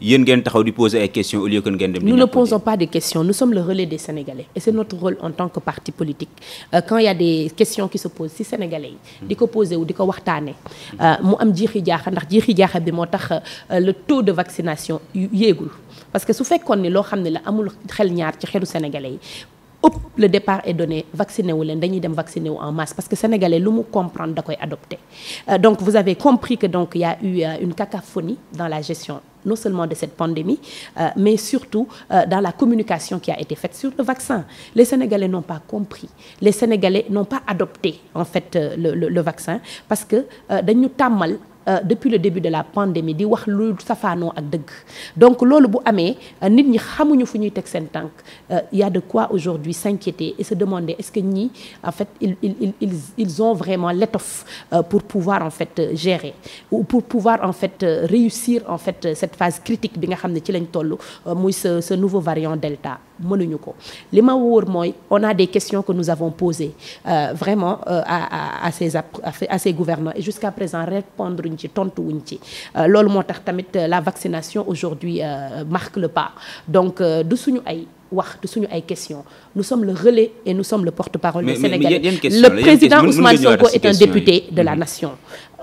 yéen ngeen taxaw di poser ay questions au lieu que ngeen dem. Nous ne posons pas de questions, nous sommes le relais des Sénégalais et c'est notre rôle en tant que parti politique quand il y a des questions qui se posent si Sénégalais yi di ko poser wu di ko waxtaane mu am jiixi jaaxa ndax jiixi jaaxa bi moo tax le taux de vaccination yéegul parce que su fekkoon ni loo xam ne la amul xel ñaar ci xelu Sénégalais yi le départ est donné vacciné wu leen dañuy dem vacciné wu en masse parce que sénégalais lu mu comprendre da koy adopté donc vous avez compris que donc il y a eu une cacophonie dans la gestion non seulement de cette pandémie, mais surtout dans la communication qui a été faite sur le vaccin. Les Sénégalais n'ont pas compris. Les Sénégalais n'ont pas adopté en fait le vaccin parce que dañu tàmmal depuis le début de la pandémie di wax lu safaanoo ak dëgg donc loolu bu amee nit ñi xamuñu fu ñuy teg seen tànk il y a de quoi aujourd'hui s'inquiéter et se demander est-ce que ñii en fait ils ont vraiment l'étoffe pour pouvoir en fait gérer ou pour pouvoir en fait réussir en fait cette phase critique bi nga xam ne ci lañ toll muy ce nouveau variant Delta mënuñu ko li ma wóor mooy on a des questions que nous avons posées vraiment à ces gouvernants et jusqu'à présent répondre ci tontu wuñ ci loolu moo tax tamit la vaccination aujourd'hui marque le pas donc du suñu ay wax du suñu ay questions nous sommes le relais et nous sommes le porte-parole des Sénégalais. Le président Ousmane Sonko est un député de la nation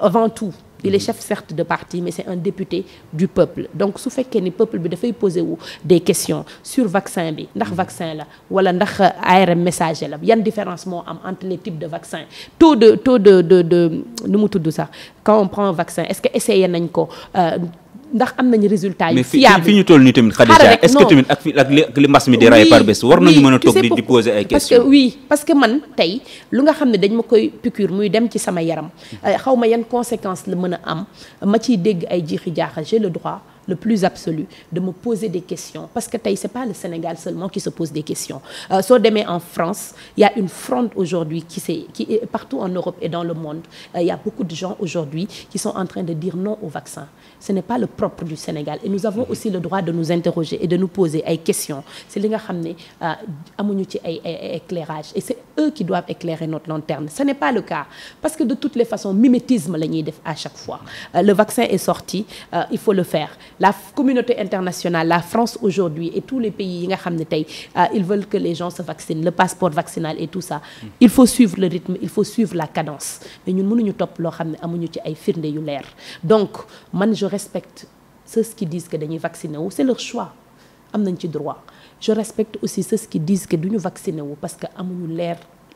avant tout. Il est chef certes de parti mais c'est un député du peuple donc su fekkee ni peuple bi dafay poser wu des questions sur vaccin bi ndax vaccin la wala ndax ARN messager la yan différence moo am entre les types de vaccins taux de nu mu tudd sax quand on prend un vaccin est-ce que essayé nañ ko ndax am nañu résultat yu fiable mais fi ñu toll nii tamit Khadija est-ce que tamit ak li mbas mi di ray par bés war nañu mën a toog di poser ay questions parce que man tey lu nga xam ne dañ ma koy piqûre muy dem ci sama yaram xaw ma yan conséquences la mën a am ma ciy dégg ay jiixi jaaxa j'ai le droit le plus absolu de me poser des questions parce que tey c'est pas le Sénégal seulement qui se pose des questions soo demee en France il y a une fronde aujourd'hui qui est partout en Europe et dans le monde il y a beaucoup de gens aujourd'hui qui sont en train de dire non au vaccin ce n'est pas le propre du Sénégal et nous avons aussi le droit de nous interroger et de nous poser ay questions c'est li nga xam ne amuñu ci ay éclairage et c'est eux qui doivent éclairer notre lanterne ce n'est pas le cas parce que de toutes les façons mimétisme la ñuy def à chaque fois le vaccin est sorti il faut le faire la communauté internationale la France aujourd'hui et tous les pays yi nga xam ne tey ils veulent que les gens se vaccinent le passeport vaccinal et tout ça il faut suivre le rythme il faut suivre la cadence mais ñun mënuñu topp loo xam ne amuñu ci ay firnde yu leer donc man je respecte ceux qui disent que dañuy vacciner wu c'est leur choix am nañ ci droit je respecte aussi ceux qui disent que duñu vacciner wu parce que amuñu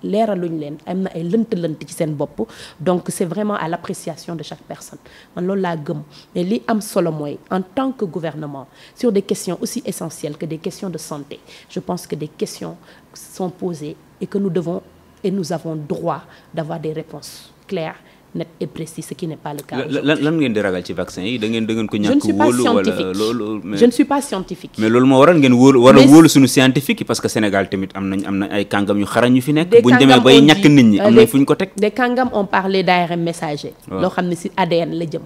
leeraluñ leen am na ay lënt ci seen bopp donc c'est vraiment à l'appréciation de chaque personne man loolu laa gëm mais li am solo mooy en tant que gouvernement sur des questions aussi essentielles que des questions de santé je pense que des questions sont posées et que nous devons et nous avons droit d'avoir des réponses claires net et précis ce qui n'est pas le cas. lan ngeen di ragal ci vaccin yi da ngeen ko ñàkk wóolu wala loolu. je ne suis pas scientifique. mais loolu moo waral ngeen wóolu suñu scientifique yi parce que Sénégal tamit am na ay kàngam yu xarañ yu fi nekk. bu ñu demee bay ñàkk nit ñi am na fu ñu ko teg. des kàngam ont parlé d'ARN messager. loo xam ne ci ADN la jëm.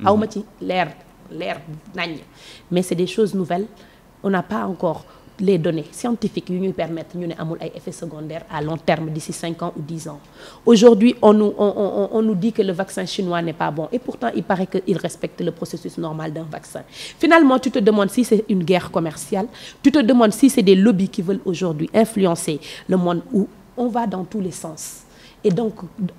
aw ma ci leer nañ mais c'est des choses nouvelles on n'a pas encore les données scientifiques yu ñuy permettre ñu ne amul ay effets secondaires à long terme d'ici 5 ans ou 10 ans aujourd'hui on nous dit que le vaccin chinois n'est pas bon et pourtant il paraît qu'il respecte le processus normal d'un vaccin finalement tu te demandes si c'est une guerre commerciale tu te demandes si c'est des lobbies qui veulent aujourd'hui influencer le monde où on va dans tous les sens. Et donc,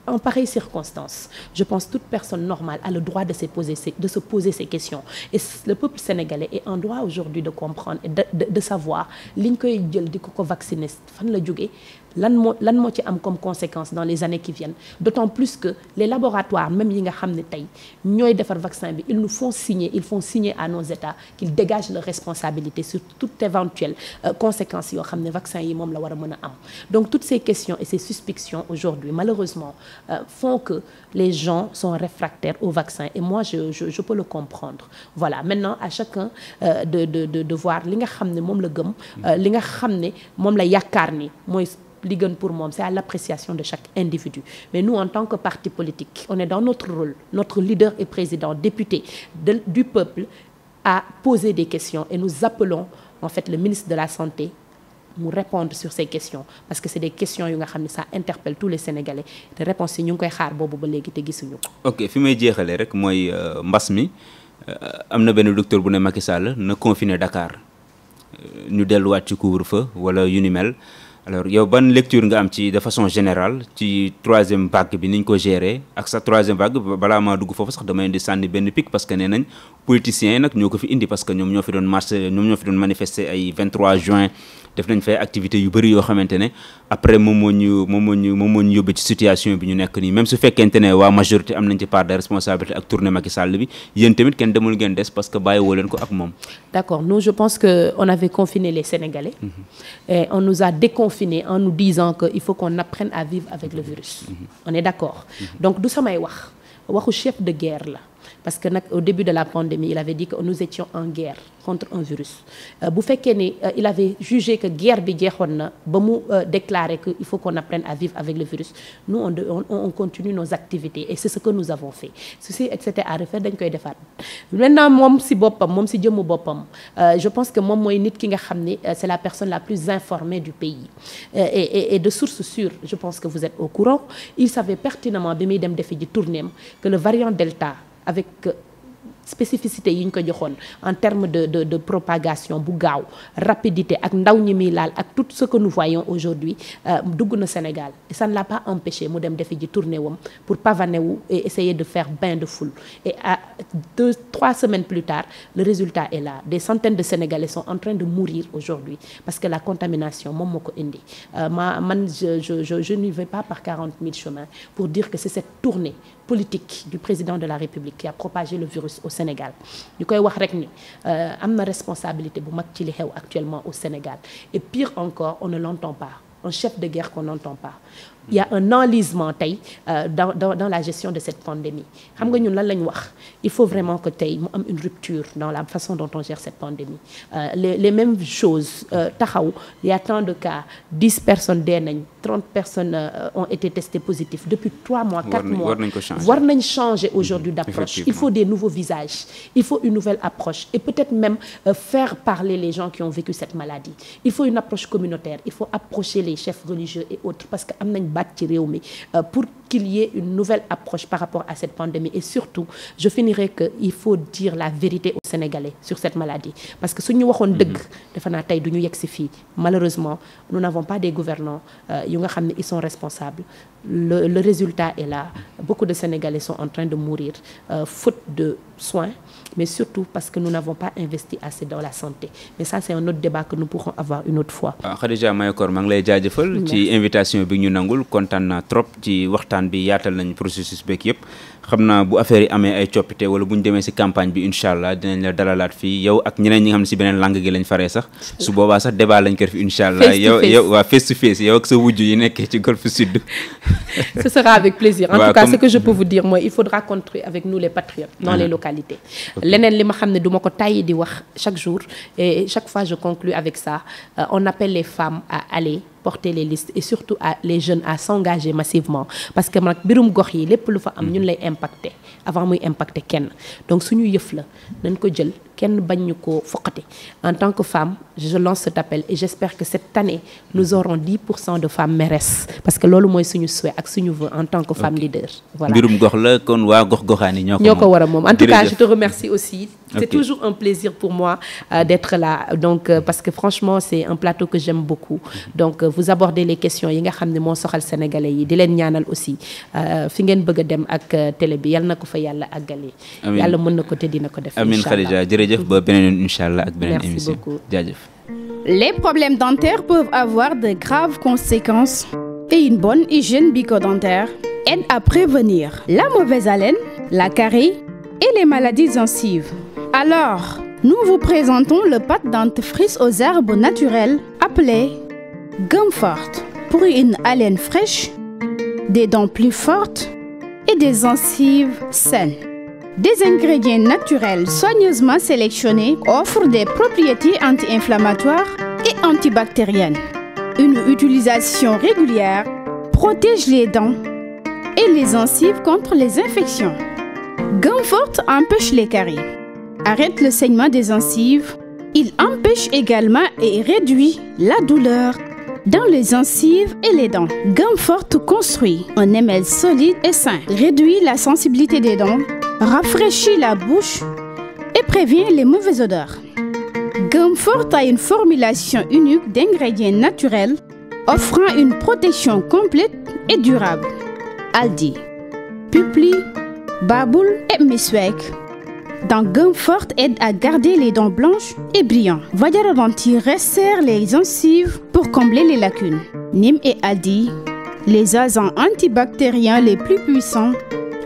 en pareille circonstance, je pense que toute personne normale a le droit de se poser ces questions. Et le peuple sénégalais est en droit aujourd'hui de comprendre et de savoir liñ koy jël di ko vacciner fan la jógee lan moo ci am comme conséquence dans les années qui viennent d'autant plus que les laboratoires même yi nga xam ne tey ñooy defar vaccin bi ils font signer à nos États qu'ils dégagent leurs responsabilités sur toute éventuelle conséquences yoo xam ne vaccin yi moom la war a mën a am donc toutes ces questions et ces suspicions aujourd'hui malheureusement font que les gens sont réfractaires au vaccin et moi je peux le comprendre voilà maintenant à chacun de voir li nga xam ne moom la gëm li nga xam ne moom la yaakaar ni mooy li gën pour moom c'est à l'appréciation de chaque individu mais nous en tant que parti politique on est dans notre rôle notre leader et président député du peuple à poser des questions et nous appelons en fait le ministre de la Santé mu répondre sur ces questions parce que c'est des questions yu nga xam ne ça interpelle tous les Sénégalais te réponse yi ñu ngi koy xaar boobu ba léegi te gisuñu ko. ok fi may jeexalee rek mooy mbas mi am na benn docteur bu ne Macky Sall na confiner Dakar ñu delluwaat ci couvre-feu wala yu ni mel alors yow ban lecture nga am ci de façon générale ci troisième vague bi ni ñu ko gérer ak sa troisième vague balaa maa dugg foofu sax dama leen di sànni benn pic parce que nee nañ politiciens yi nag ñoo ko fi indi parce que ñoom ñoo fi doon marché ñoom ñoo fi doon manifester ay 23 juin def nañ fay activités yu bëri yoo xamante ne après moom moo ñu yóbbee ci situation bi ñu nekk nii même su fekkente ne waa majorité am nañ ci part de responsabilité ak tournée Macky Sall bi yéen tamit kenn demul ngeen des parce que bàyyi woo leen ko ak moom. D'accord, nous je pense que on avait confiné les Sénégalais et on nous a déconfinés en nous disant que il faut qu'on apprenne à vivre avec le virus. On est d'accord. Donc du samay waxu chef de guerre la. Parce que nag au début de la pandémie il avait dit que nous étions en guerre contre un virus bu fekkee ni il avait jugé que guerre bi jeexoon na ba mu déclarer que il faut qu'on apprenne à vivre avec le virus nous on continue nos activités et c'est ce que nous avons fait ceci c'était à refaire dañ koy defaat maintenant moom si jëmmu boppam je pense que moom mooy nit ki nga xam ni c'est la personne la plus informée du pays et de source sûre je pense que vous êtes au courant il savait pertinemment bi muy dem defi ji tournéem que le variant Delta avec spécificité yi ñu ko joxoon en termes de propagation bu gaaw rapidité ak ndaw ñi muy laal ak tout ce que nous voyons aujourd'hui dugg na Sénégal et ça ne l'a pas empêché mu dem defi ji tournée wam pour pavaner wu et essayer de faire bain de foule et à 2-3 semaines plus tard le résultat est là des centaines de Sénégalais sont en train de mourir aujourd'hui parce que la contamination moom moo ko indi je n'y vais pas par 40 000 chemins pour dire que c'est cette tournée politique du président de la République qui a propagé le virus au Sénégal ñu koy wax rek ni am na responsabilité bu mag ci li xew actuellement au Sénégal et pire encore on ne l'entend pas un chef de guerre qu'on n'entend pas il y a un enlisement tey dans la gestion de cette pandémie xam nga ñun lan lañ wax il faut vraiment que tey mu am une rupture dans la façon dont on gère cette pandémie les mêmes choses taxaw il y a tant de cas 10 personnes dee nañ 30 personnes ont été testées positives depuis 3 mois 4 mois war nañ changer aujourd'hui d'approche il faut des nouveaux visages il faut une nouvelle approche et peut-être même faire parler les gens qui ont vécu cette maladie il faut une approche communautaire il faut approcher les chefs religieux et autres parce que am nañ baat ci réew mi pour qu'il y ait une nouvelle approche par rapport à cette pandémie et surtout je finirai que il faut dire la vérité aux Sénégalais sur cette maladie parce que suñu waxoon dëgg defe naa tey du ñu yegg si fii malheureusement nous n'avons pas des gouvernants yu nga xam ne ils sont responsables le résultat est là beaucoup de Sénégalais sont en train de mourir faute de soins mais surtout parce que nous n'avons pas investi assez dans la santé mais ça c'est un autre débat que nous pourrons avoir une autre fois. Khadija Mayakor maa ngi lay jaajëfal ci invitation bi ñu nangul kontaan naa trop ci waxtaan bi yaatal nañ processus beeg yëpp xam naa bu affaire yi amee ay coppite wala bu ñu demee ci campagne bi incha allah dinañ la dalalaat fii yow ak ñeneen ñi nga xam ne ci beneen langue gi lañ faree sax su boobaa sax débat lañ ko def incha allah yow waa face to face yow ak sa wujju yi nekkee ci Golfe Sud. Ce sera avec plaisir. En tout cas, ce que je peux vous dire, moi, il faudra construire avec nous les patriotes dans les localités. Leneen li ma xam ne du ma ko tàyyi di wax chaque jour et chaque fois je conclus avec ça on appelle les femmes à aller porter les listes et surtout à les jeunes à s'engager massivement parce que nag mbirum gox yi lépp lu fa am ñun lay impacter avant muy impacter kenn donc suñu yëf la nañ ko jël kenn bañ ñu ko foqati en tant que femme je lance cet appel et j'espère que cette année nous aurons 10% de femmes mairesses parce que loolu mooy suñu souhait ak suñu vœu en tant que femme leader. Voilà mbirum gox la kon waa gox-goxaani ñoo ko war a moom en tout cas je te remercie aussi. C'est toujours un plaisir pour moi d'être là donc parce que franchement c'est un plateau que j'aime beaucoup donc vous abordez les questions yi nga xam ne moo soxal sénégalais yi di leen ñaanal aussi fi ngeen bëgg a dem ak télé bi yal na ko fa yàlla àggale yàlla mën na ko te dina ko def amiin Khadija jërëjëf ba beneen incha allah ak beneen émission jaajëf. Les problèmes dentaires peuvent avoir de graves conséquences et une bonne hygiène bucco-dentaire aide à prévenir la mauvaise haleine, la carie et les maladies gencives. Alors, nous vous présentons le pâte dentifrice aux herbes naturelles appelé Gumfort pour une haleine fraîche, des dents plus fortes et des gencives saines. Des ingrédients naturels soigneusement sélectionnés offrent des propriétés anti-inflammatoires et antibactériennes. Une utilisation régulière protège les dents et les gencives contre les infections. Gumfort empêche les caries, arrête le saignement des gencives. Il empêche également et réduit la douleur dans les gencives et les dents. Gumfort construit un émail solide et sain, réduit la sensibilité des dents, rafraîchit la bouche et prévient les mauvaises odeurs. Gumfort a une formulation unique d'ingrédients naturels offrant une protection complète et durable. Aldi, Pupli, Baboul et Meswek. Dans Gumfort aide à garder les dents blanches et brillantes. Vadiaravanti resserre les gencives pour combler les lacunes. Nîmes et Aldi, les agents antibactériens les plus puissants,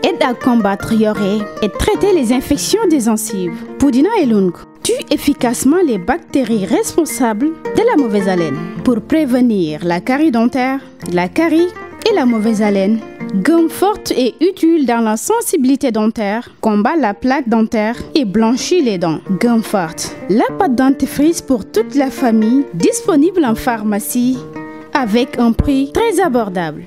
aident à combattre Yoré et traiter les infections des gencives. Pudina et Lung tuent efficacement les bactéries responsables de la mauvaise haleine. Pour prévenir la carie dentaire, la carie et la mauvaise haleine, Gumfort est utile dans la sensibilité dentaire, combat la plaque dentaire et blanchit les dents. Gumfort, la pâte dentifrice pour toute la famille, disponible en pharmacie avec un prix très abordable.